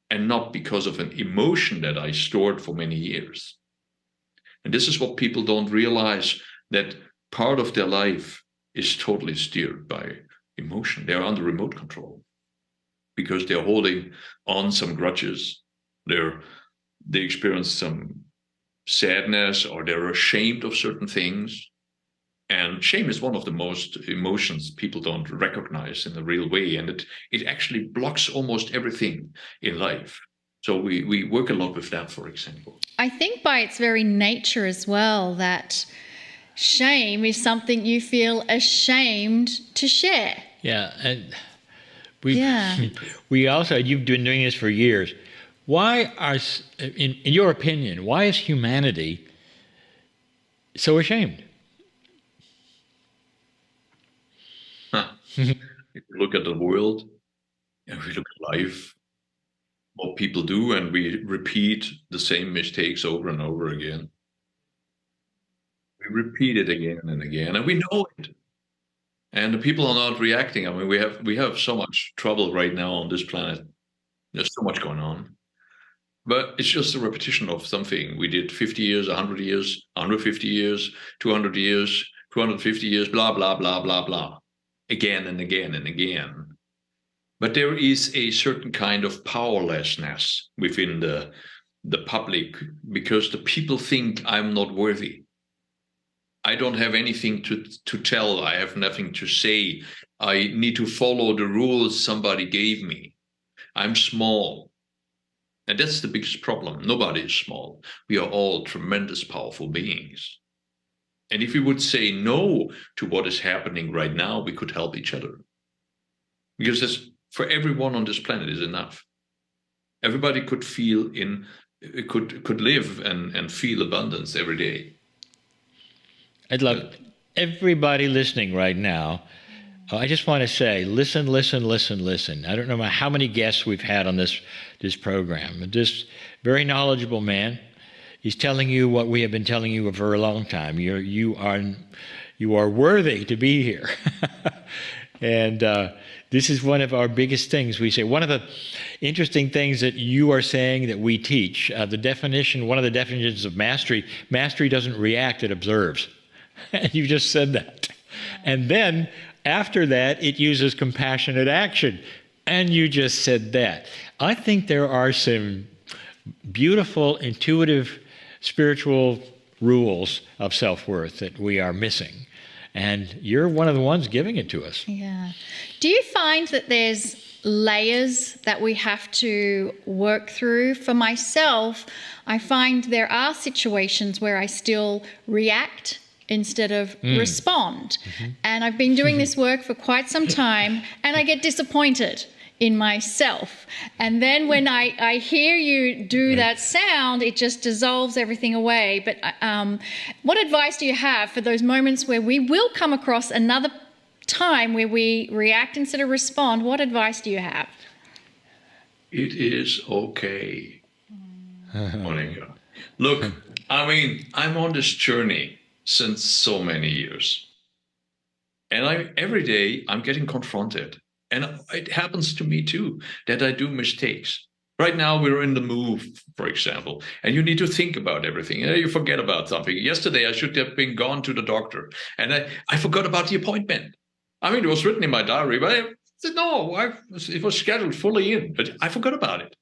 and not because of an emotion that I stored for many years. And this is what people don't realize, that part of their life is totally steered by emotion. They're under remote control because they're holding on some grudges. They experience some sadness, or they're ashamed of certain things. And shame is one of the most emotions people don't recognize in a real way. And it actually blocks almost everything in life. So we work a lot with that, for example. I think by its very nature as well, that shame is something you feel ashamed to share. Yeah. And we also, you've been doing this for years. Why in your opinion, why is humanity so ashamed? If you look at the world, and if you look at life, what people do, and we repeat the same mistakes over and over again. We repeat it again and again, and we know it. And the people are not reacting. I mean, we have so much trouble right now on this planet. There's so much going on. But it's just a repetition of something we did 50 years, 100 years, 150 years, 200 years, 250 years, blah, blah, blah, blah, blah. Again and again and again. But there is a certain kind of powerlessness within the public, because the people think I'm not worthy. I don't have anything to tell. I have nothing to say. I need to follow the rules somebody gave me. I'm small. And that's the biggest problem. Nobody is small. We are all tremendous, powerful beings. And if we would say no to what is happening right now, we could help each other. Because that's, for everyone on this planet is enough. Everybody could could live and feel abundance every day. I'd love everybody listening right now. I just want to say, listen, listen, listen, listen. I don't know how many guests we've had on this program. This very knowledgeable man, he's telling you what we have been telling you for a long time. You are worthy to be here. And this is one of our biggest things we say. One of the interesting things that you are saying that we teach, one of the definitions of mastery doesn't react, it observes. You just said that. And then after that, it uses compassionate action. And you just said that. I think there are some beautiful, intuitive, spiritual rules of self-worth that we are missing. And you're one of the ones giving it to us. Yeah. Do you find that there's layers that we have to work through? For myself, I find there are situations where I still react instead of respond. Mm-hmm. And I've been doing this work for quite some time, and I get disappointed in myself. And then when I hear you do that sound, it just dissolves everything away. But what advice do you have for those moments where we will come across another time where we react instead of respond? What advice do you have? It is okay, Monika. Look, I mean, I'm on this journey since so many years. And every day I'm getting confronted. And it happens to me too, that I do mistakes. Right now we're in the move, for example, and you need to think about everything. You forget about something. Yesterday I should have been gone to the doctor, and I forgot about the appointment. I mean, it was written in my diary, but I said, no, it was scheduled fully in, but I forgot about it.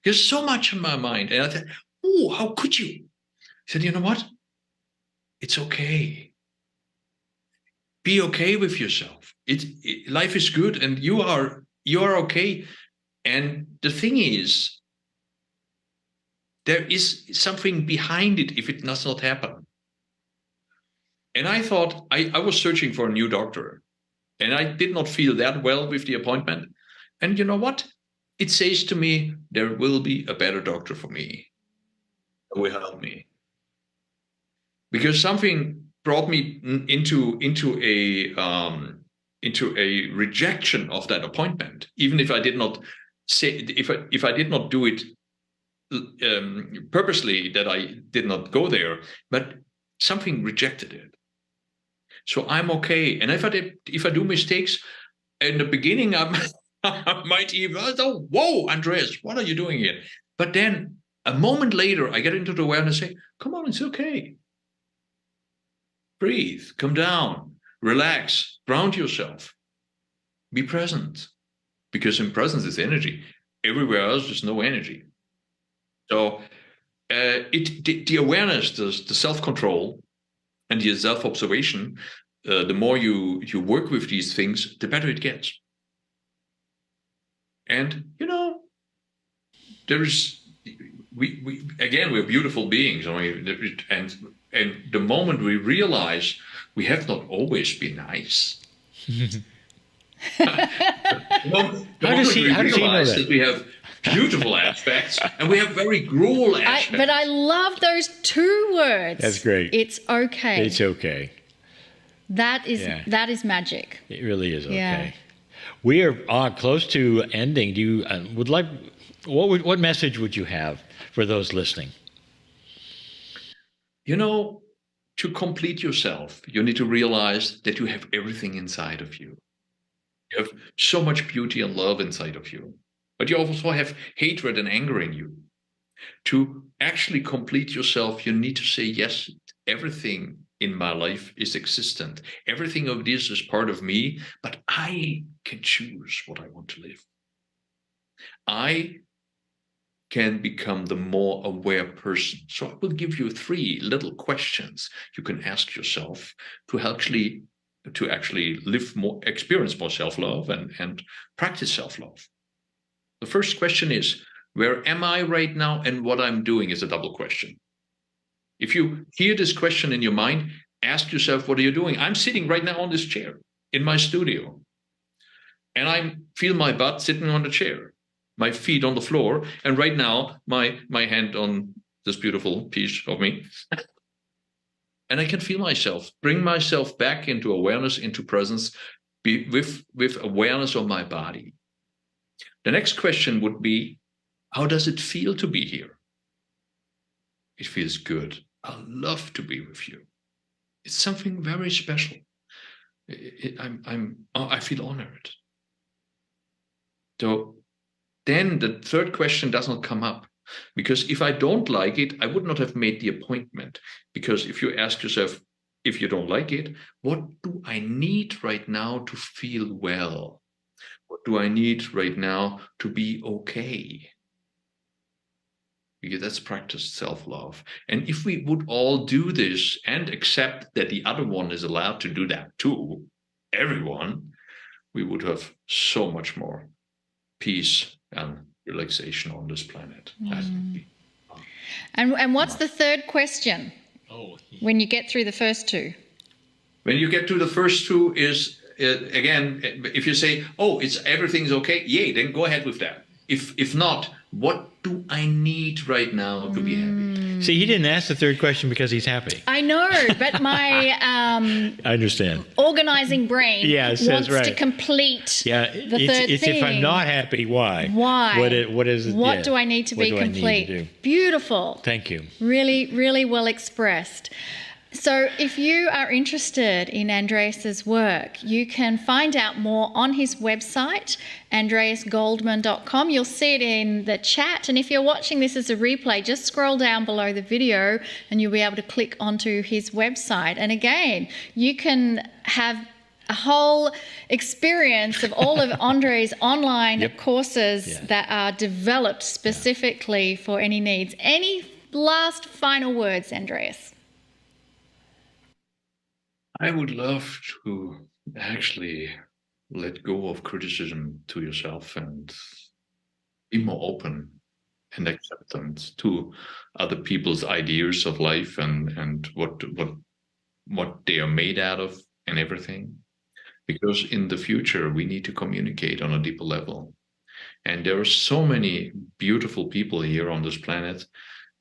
There's so much in my mind. And I said, oh, how could you? I said, you know what? It's okay. Be okay with yourself. Life is good, and you are okay. And the thing is, there is something behind it if it does not happen. And I thought I was searching for a new doctor, and I did not feel that well with the appointment. And you know what? It says to me, there will be a better doctor for me who will help me. Because something brought me into a rejection of that appointment, even if I did not say, if I did not do it purposely, that I did not go there, but something rejected it. So I'm okay. And if I do mistakes in the beginning, I might even oh, whoa, Andreas, what are you doing here? But then a moment later, I get into the awareness and say, come on, it's okay. Breathe, come down, relax, ground yourself, be present, because in presence is energy. Everywhere else, there's no energy. So the awareness, the self-control, and the self-observation, the more you work with these things, the better it gets. And we're beautiful beings. I mean, and the moment we realize we have not always been nice. the moment we realize that we have beautiful aspects and we have very cruel aspects. But I love those two words. That's great. It's okay. It's okay. That is magic. It really is okay. Yeah. We are close to ending. Do you what message would you have for those listening? To complete yourself, you need to realize that you have everything inside of you. You have so much beauty and love inside of you, but you also have hatred and anger in you. To actually complete yourself, you need to say, yes, everything in my life is existent. Everything of this is part of me, but I can choose what I want to live. I can become the more aware person. So I will give you 3 little questions you can ask yourself to actually live more, experience more self-love and practice self-love. The first question is, where am I right now and what I'm doing is a double question. If you hear this question in your mind, ask yourself, what are you doing? I'm sitting right now on this chair in my studio, and I feel my butt sitting on the chair, my feet on the floor, and right now my hand on this beautiful piece of me. And I can feel myself, bring myself back into awareness, into presence, with awareness of my body. The next question would be, how does it feel to be here? It feels good. I love to be with you. It's something very special. I feel honored. So then the third question does not come up, because if I don't like it, I would not have made the appointment. Because if you ask yourself, if you don't like it, what do I need right now to feel well? What do I need right now to be okay? Because that's practiced self-love. And if we would all do this and accept that the other one is allowed to do that too, everyone, we would have so much more peace and relaxation on this planet. And what's the third question? When you get through the first 2? When you get to the first 2 is, again, if you say, oh, everything's okay, yay, then go ahead with that. If not, what do I need right now to be happy? See, he didn't ask the third question because he's happy. I know, but my I understand. organizing brain Yeah, it wants says right. to complete Yeah, the third it's thing. if I'm not happy, why? Why? What is it? What yeah. do I need to What be do I need to complete? do? Beautiful. Thank you. Really, really well expressed. So if you are interested in Andreas's work, you can find out more on his website, andreasgoldmann.com. You'll see it in the chat. And if you're watching this as a replay, just scroll down below the video and you'll be able to click onto his website. And again, you can have a whole experience of all of Andre's online courses that are developed specifically for any needs. Any last final words, Andreas? I would love to actually let go of criticism to yourself and be more open and acceptance to other people's ideas of life and what they are made out of and everything. Because in the future, we need to communicate on a deeper level. And there are so many beautiful people here on this planet,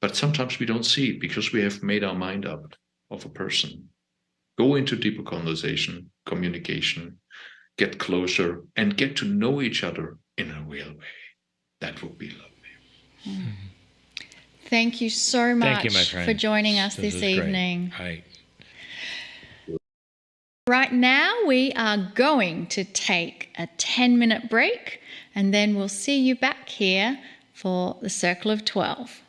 but sometimes we don't see it because we have made our mind up of a person. Go into deeper conversation, communication, get closer, and get to know each other in a real way. That would be lovely. Thank you so much Thank you, my friend. for joining us this is great. evening. Right. Right now, we are going to take a 10-minute break, and then we'll see you back here for the Circle of 12.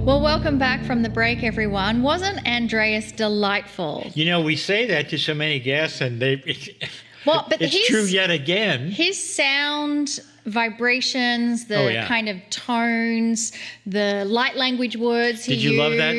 Well, welcome back from the break, everyone. Wasn't Andreas delightful? You know, we say that to so many guests, and Well, but it's true yet again. His sound vibrations, the kind of tones, the light language words he used. Did you love that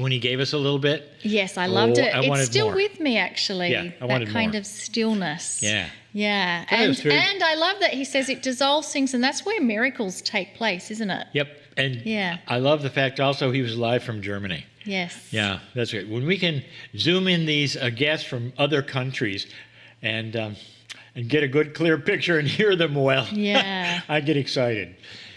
when he gave us a little bit? Yes, I loved it. It's still more. With me, actually. Yeah, I wanted that kind more. of stillness. Yeah. Yeah. And I love that he says it dissolves things, and that's where miracles take place, isn't it? Yep. And I love the fact also he was live from Germany. Yes. Yeah, that's great. When we can zoom in these guests from other countries and get a good, clear picture and hear them well, I get excited.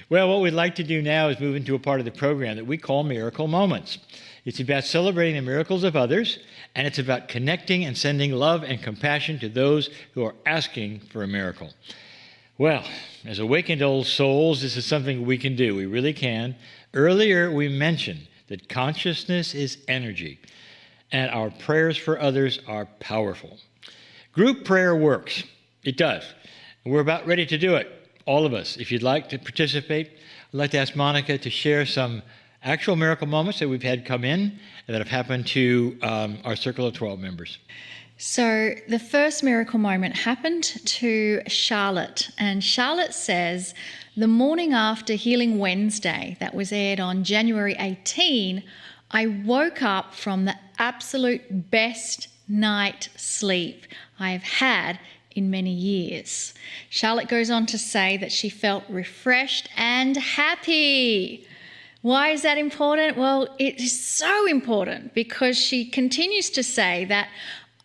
Well, what we'd like to do now is move into a part of the program that we call Miracle Moments. It's about celebrating the miracles of others, and it's about connecting and sending love and compassion to those who are asking for a miracle. Well, as awakened old souls, this is something we can do. We really can. Earlier, we mentioned that consciousness is energy, and our prayers for others are powerful. Group prayer works. It does. We're about ready to do it, all of us. If you'd like to participate, I'd like to ask Monika to share some actual miracle moments that we've had come in and that have happened to our Circle of 12 members. So the first miracle moment happened to Charlotte, and Charlotte says, the morning after Healing Wednesday, that was aired on January 18, I woke up from the absolute best night sleep I have had in many years. Charlotte goes on to say that she felt refreshed and happy. Why is that important? Well, it is so important because she continues to say that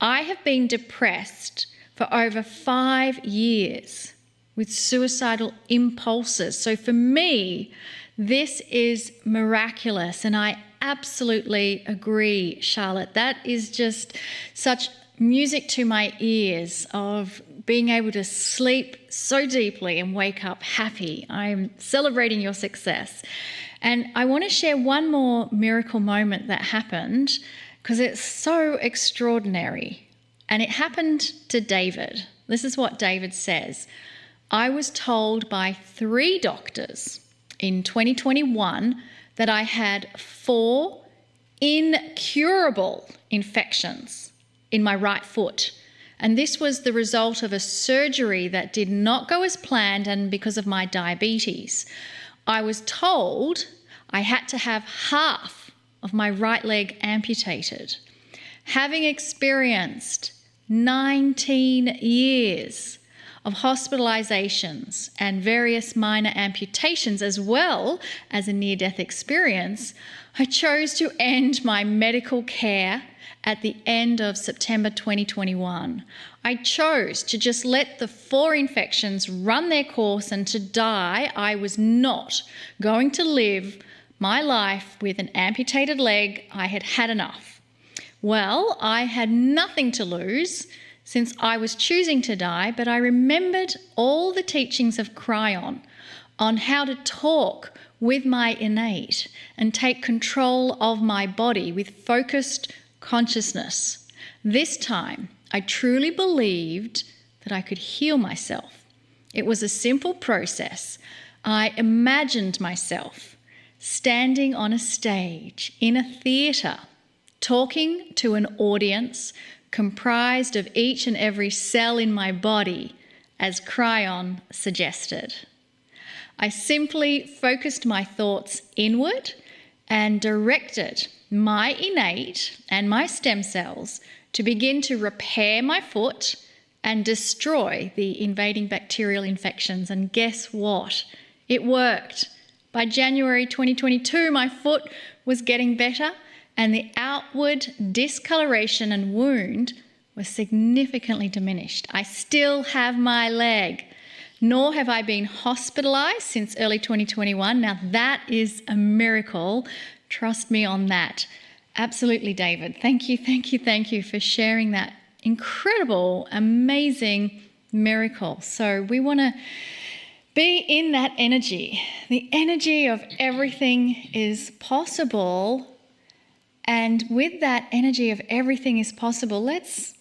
I have been depressed for over 5 years with suicidal impulses. So for me, this is miraculous, and I absolutely agree, Charlotte. That is just such music to my ears of being able to sleep so deeply and wake up happy. I'm celebrating your success. And I want to share one more miracle moment that happened because it's so extraordinary. And it happened to David. This is what David says. I was told by 3 doctors in 2021 that I had 4 incurable infections in my right foot. And this was the result of a surgery that did not go as planned and because of my diabetes. I was told I had to have half of my right leg amputated. Having experienced 19 years of hospitalizations and various minor amputations as well as a near-death experience, I chose to end my medical care at the end of September 2021. I chose to just let the 4 infections run their course and to die. I was not going to live my life with an amputated leg. I had had enough. Well, I had nothing to lose since I was choosing to die, but I remembered all the teachings of Kryon on how to talk with my innate and take control of my body with focused consciousness. This time, I truly believed that I could heal myself. It was a simple process. I imagined myself standing on a stage in a theatre, talking to an audience comprised of each and every cell in my body, as Kryon suggested. I simply focused my thoughts inward and directed my innate and my stem cells to begin to repair my foot and destroy the invading bacterial infections. And guess what? It worked. By January 2022, my foot was getting better and the outward discoloration and wound was significantly diminished. I still have my leg, nor have I been hospitalized since early 2021. Now that is a miracle. Trust me on that. Absolutely, David. Thank you for sharing that incredible, amazing miracle. So we want to be in that energy. The energy of everything is possible. And with that energy of everything is possible, let's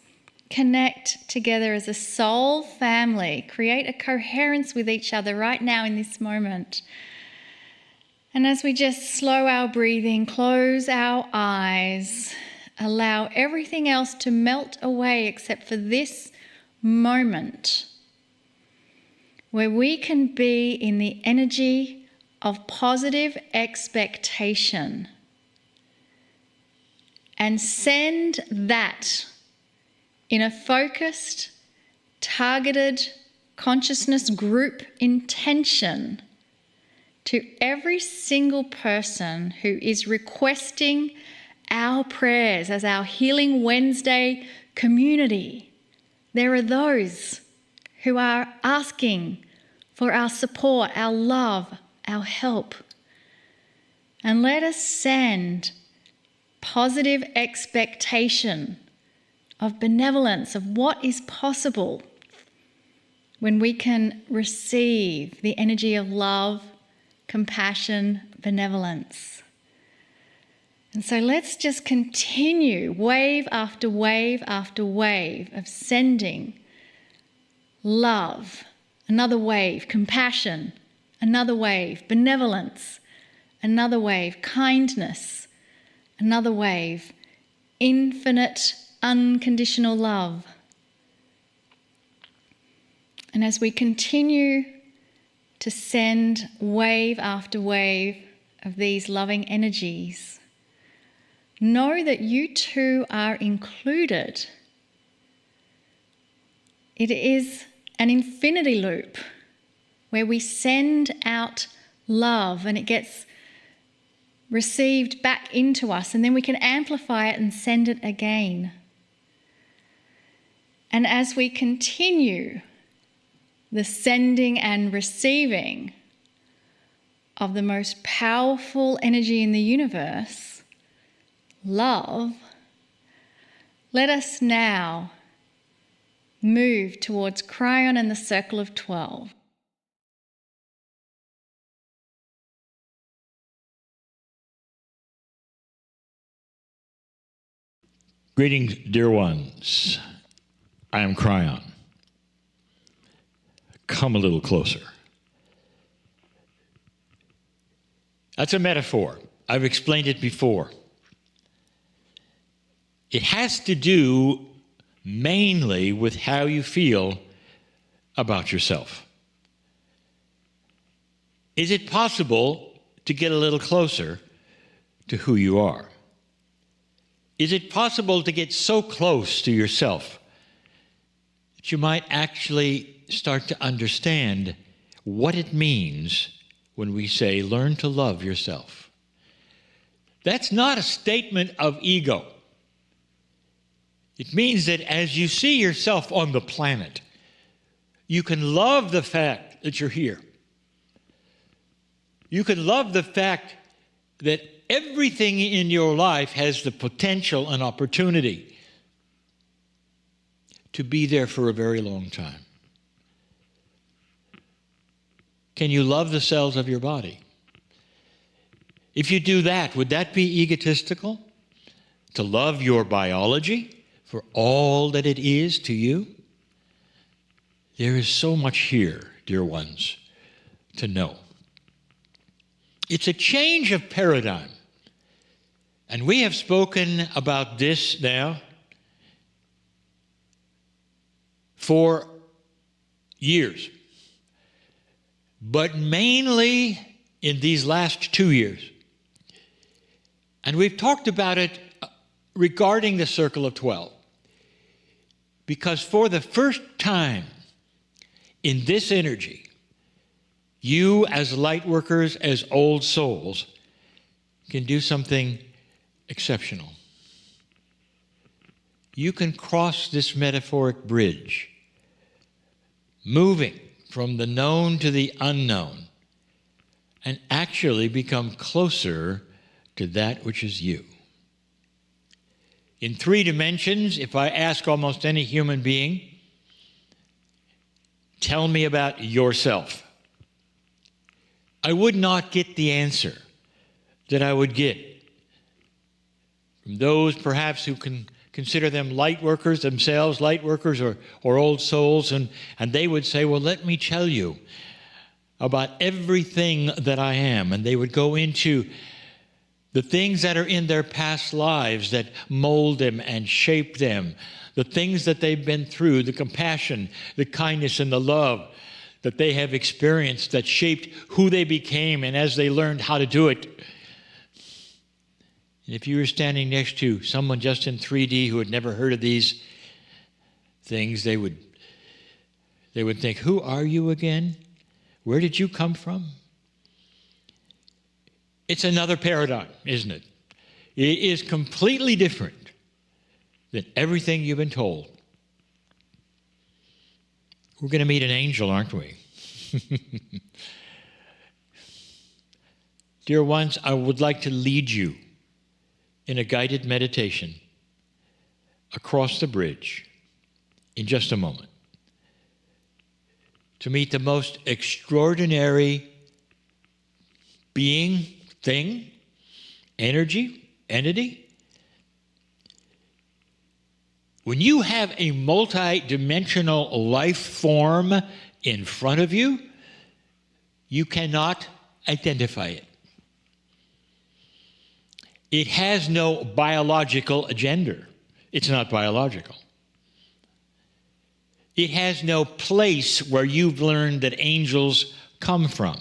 connect together as a soul family, create a coherence with each other right now in this moment. And as we just slow our breathing, close our eyes, allow everything else to melt away except for this moment where we can be in the energy of positive expectation and send that in a focused, targeted consciousness group intention to every single person who is requesting our prayers as our Healing Wednesday community. There are those who are asking for our support, our love, our help. And let us send positive expectation of benevolence, of what is possible when we can receive the energy of love, compassion, benevolence. And so let's just continue wave after wave after wave of sending love, another wave, compassion, another wave, benevolence, another wave, kindness, another wave, infinite, unconditional love. And as we continue to send wave after wave of these loving energies, know that you too are included. It is an infinity loop where we send out love and it gets received back into us, and then we can amplify it and send it again. And as we continue the sending and receiving of the most powerful energy in the universe, love, let us now move towards Kryon and the Circle of 12. Greetings, dear ones. I am Kryon. Come a little closer. That's a metaphor. I've explained it before. It has to do mainly with how you feel about yourself. Is it possible to get a little closer to who you are? Is it possible to get so close to yourself that you might actually start to understand what it means when we say, learn to love yourself? That's not a statement of ego. It means that as you see yourself on the planet, you can love the fact that you're here. You can love the fact that everything in your life has the potential and opportunity to be there for a very long time. Can you love the cells of your body? If you do that, would that be egotistical? To love your biology for all that it is to you? There is so much here, dear ones, to know. It's a change of paradigm. And we have spoken about this now for years, but mainly in these last 2 years. And we've talked about it regarding the Circle of 12, because for the first time in this energy, you as light workers, as old souls, can do something exceptional. You can cross this metaphoric bridge, moving from the known to the unknown, and actually become closer to that which is you. In 3 dimensions, if I ask almost any human being, tell me about yourself, I would not get the answer that I would get from those perhaps who can consider them light workers themselves, light workers or old souls, and they would say, well, let me tell you, about everything that I am. And they would go into the things that are in their past lives that mold them and shape them, the things that they've been through, the compassion, the kindness, and the love that they have experienced that shaped who they became and as they learned how to do it. And if you were standing next to someone just in 3D who had never heard of these things, they would think, who are you again? Where did you come from? It's another paradigm, isn't it? It is completely different than everything you've been told. We're going to meet an angel, aren't we? Dear ones, I would like to lead you in a guided meditation across the bridge in just a moment to meet the most extraordinary being, thing, energy, entity. When you have a multi-dimensional life form in front of you, you cannot identify it. It has no biological agenda. It's not biological. It has no place where you've learned that angels come from.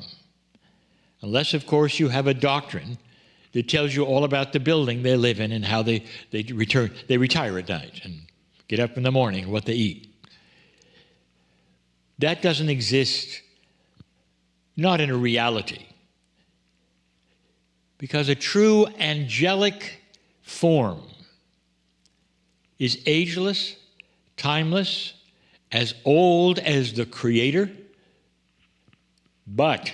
Unless, of course, you have a doctrine that tells you all about the building they live in and how they retire at night and get up in the morning and what they eat. That doesn't exist, not in a reality. Because a true angelic form is ageless, timeless, as old as the Creator. But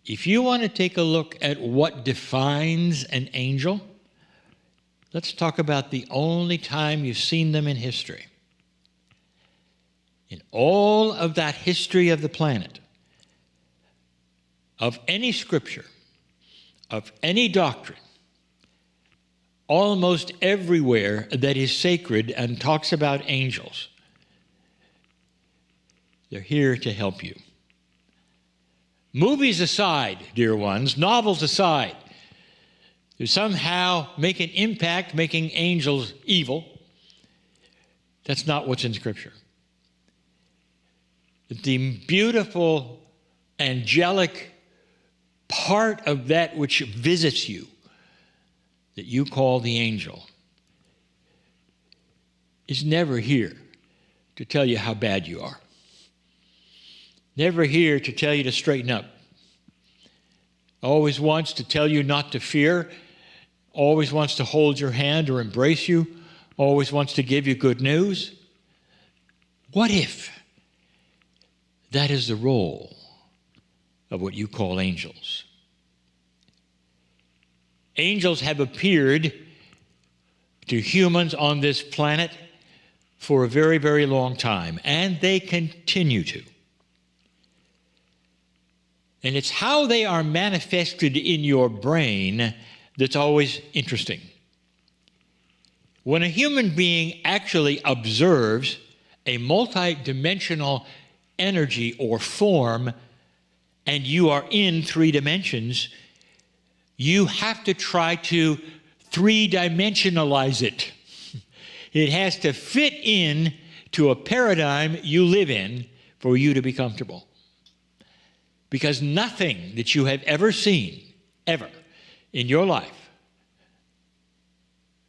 if you want to take a look at what defines an angel, let's talk about the only time you've seen them in history. In all of that history of the planet, of any scripture, of any doctrine, almost everywhere that is sacred and talks about angels, they're here to help you. Movies aside, dear ones, novels aside, to somehow make an impact making angels evil, that's not what's in Scripture. The beautiful, angelic part of that which visits you, that you call the angel, is never here to tell you how bad you are. Never here to tell you to straighten up. Always wants to tell you not to fear. Always wants to hold your hand or embrace you. Always wants to give you good news. What if that is the role of what you call angels? Angels have appeared to humans on this planet for a very, very long time, and they continue to. And it's how they are manifested in your brain that's always interesting. When a human being actually observes a multi-dimensional energy or form, and you are in 3 dimensions, you have to try to 3-dimensionalize it. It has to fit in to a paradigm you live in for you to be comfortable. Because nothing that you have ever seen, ever, in your life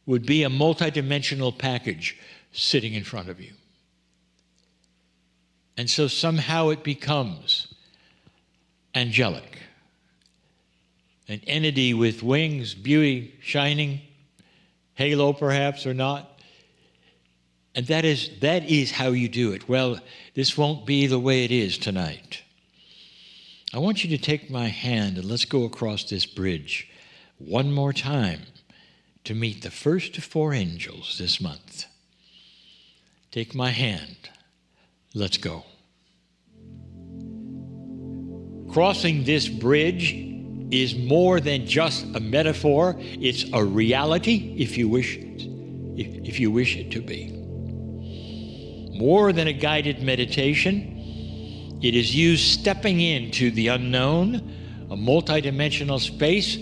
would be a multidimensional package sitting in front of you. And so somehow it becomes angelic. An entity with wings, beauty, shining, halo perhaps or not. And that is how you do it. Well, this won't be the way it is tonight. I want you to take my hand and let's go across this bridge one more time to meet the first of 4 angels this month. Take my hand. Let's go. Crossing this bridge is more than just a metaphor. It's a reality, if you wish it to be. More than a guided meditation, It is you stepping into the unknown, a multidimensional space,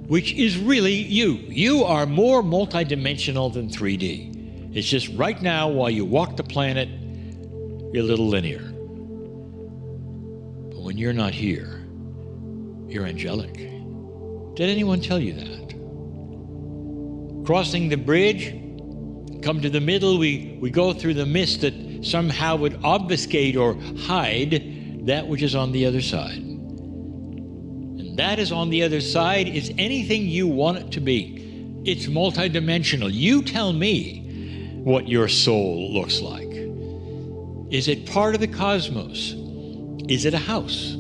which is really you. You are more multidimensional than 3D. It's just right now, while you walk the planet, you're a little linear. But when you're not here, you're angelic. Did anyone tell you that? Crossing the bridge, come to the middle, we go through the mist that somehow would obfuscate or hide that which is on the other side. And that is on the other side is anything you want it to be. It's multidimensional. You tell me what your soul looks like. Is it part of the cosmos? Is it a house?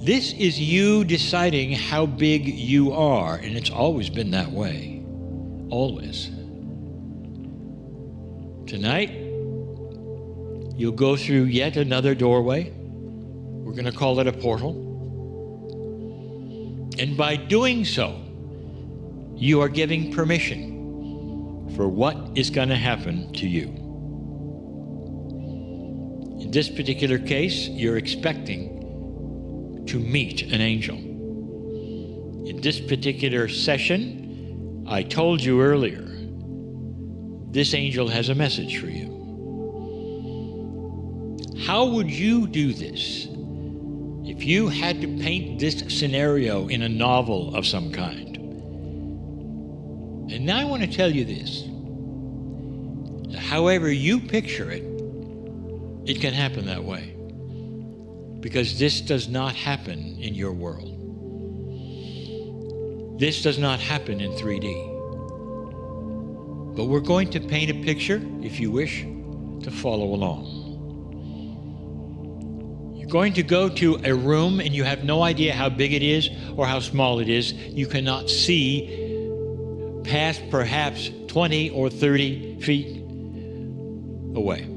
This is you deciding how big you are, and it's always been that way. Always. Tonight, you'll go through yet another doorway. We're going to call it a portal. And by doing so, you are giving permission for what is going to happen to you. In this particular case, you're expecting to meet an angel. In this particular session, I told you earlier, this angel has a message for you. How would you do this if you had to paint this scenario in a novel of some kind? And now I want to tell you this. However you picture it, it can happen that way. Because this does not happen in your world. This does not happen in 3D. But we're going to paint a picture, if you wish, to follow along. You're going to go to a room and you have no idea how big it is or how small it is. You cannot see past perhaps 20 or 30 feet away.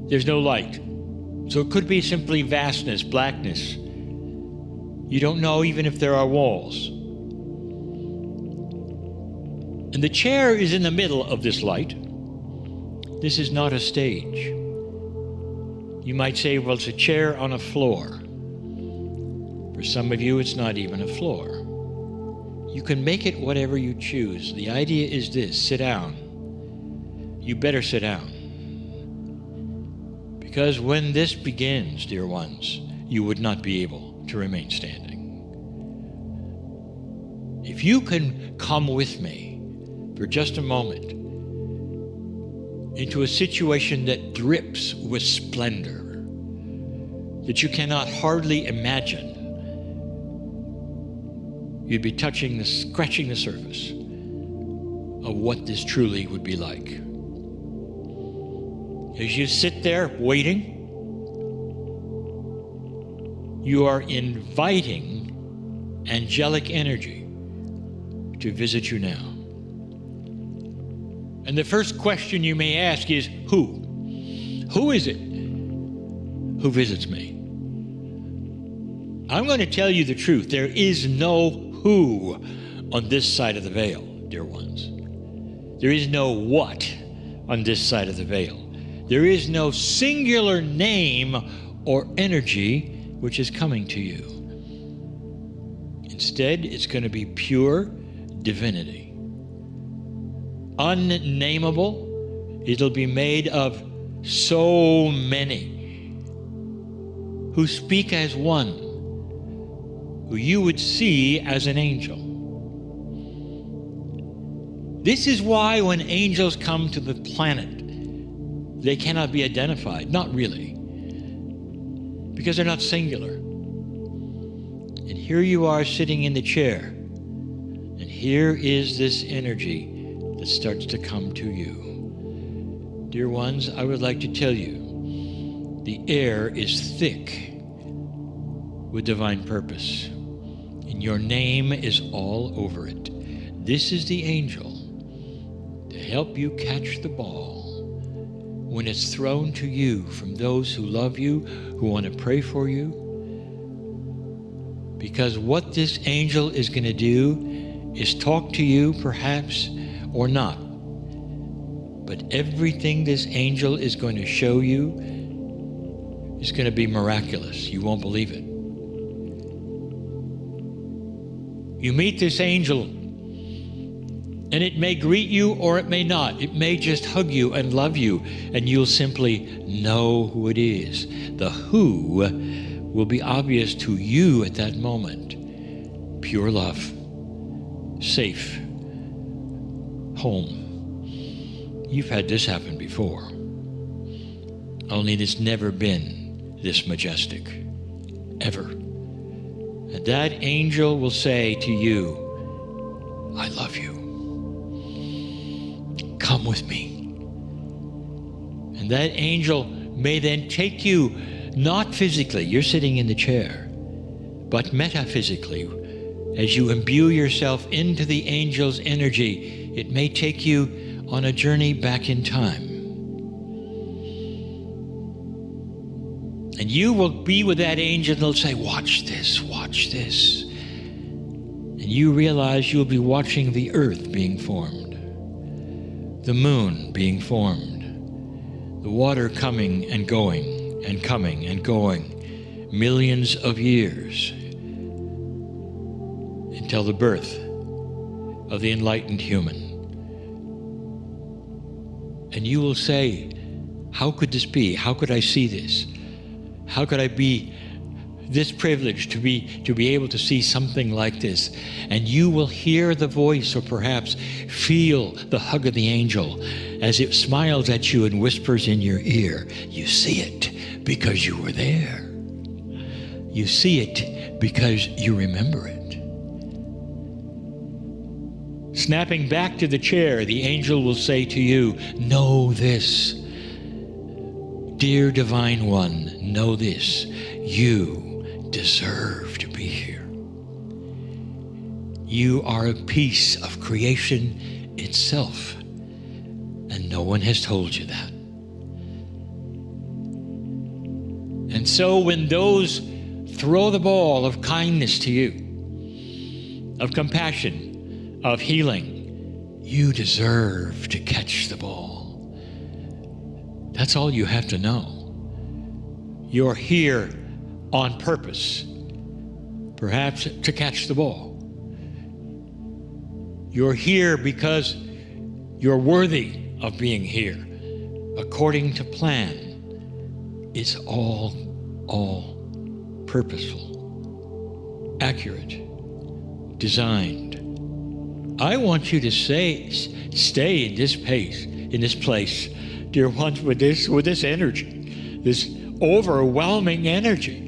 There's no light. So it could be simply vastness, blackness. You don't know even if there are walls. And the chair is in the middle of this light. This is not a stage. You might say, well, it's a chair on a floor. For some of you, it's not even a floor. You can make it whatever you choose. The idea is this: sit down. You better sit down. Because when this begins, dear ones, you would not be able to remain standing. If you can come with me for just a moment into a situation that drips with splendor, that you cannot hardly imagine, you'd be scratching the surface of what this truly would be like. As you sit there waiting, you are inviting angelic energy to visit you now. And the first question you may ask is, who? Who is it who visits me? I'm going to tell you the truth. There is no who on this side of the veil, dear ones. There is no what on this side of the veil. There is no singular name or energy which is coming to you. Instead, it's going to be pure divinity. Unnameable. It'll be made of so many who speak as one, who you would see as an angel. This is why when angels come to the planet, they cannot be identified. Not really. Because they're not singular. And here you are sitting in the chair. And here is this energy that starts to come to you. Dear ones, I would like to tell you, the air is thick with divine purpose. And your name is all over it. This is the angel to help you catch the ball when it's thrown to you from those who love you, who want to pray for you. Because what this angel is going to do is talk to you, perhaps, or not. But everything this angel is going to show you is going to be miraculous. You won't believe it. You meet this angel, and it may greet you or it may not. It may just hug you and love you, and you'll simply know who it is. The who will be obvious to you at that moment. Pure love, safe, home. You've had this happen before, only it's never been this majestic, ever. And that angel will say to you, I love you. Come with me. And that angel may then take you, not physically, you're sitting in the chair, but metaphysically. As you imbue yourself into the angel's energy, it may take you on a journey back in time. And you will be with that angel and they'll say, watch this, watch this. And you realize you'll be watching the earth being formed, the moon being formed, the water coming and going and coming and going, millions of years, until the birth of the enlightened human. And you will say, how could this be? How could I see this? How could I be this privileged to be able to see something like this? And you will hear the voice, or perhaps feel the hug of the angel as it smiles at you and whispers in your ear. You see it because you were there. You see it because you remember it. Snapping back to the chair, the angel will say to you, know this. Dear Divine One, know this. You deserve to be here. You are a piece of creation itself, and no one has told you that. And so when those throw the ball of kindness to you, of compassion, of healing, you deserve to catch the ball. That's all you have to know. You're here on purpose, perhaps to catch the ball. You're here because you're worthy of being here, according to plan. It's all purposeful, accurate, designed. I want you to stay in this place, dear ones, with this energy, this overwhelming energy,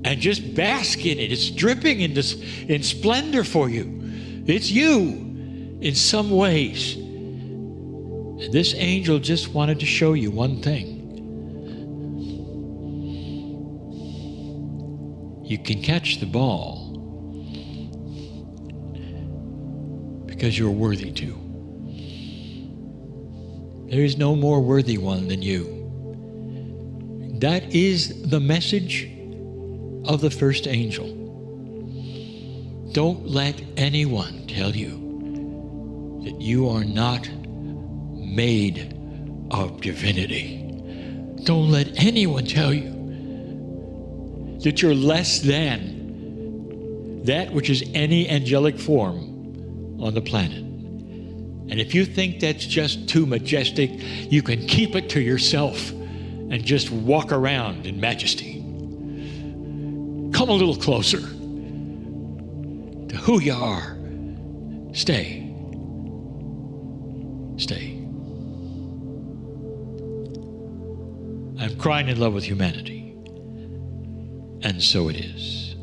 and just bask in it. It's dripping in splendor for you. It's you in some ways. And this angel just wanted to show you one thing. You can catch the ball because you're worthy to. There is no more worthy one than you. That is the message of the first angel. Don't let anyone tell you that you are not made of divinity. Don't let anyone tell you that you're less than that which is any angelic form on the planet. And if you think that's just too majestic, you can keep it to yourself and just walk around in majesty. Come a little closer to who you are. Stay. I'm crying in love with humanity. And so it is.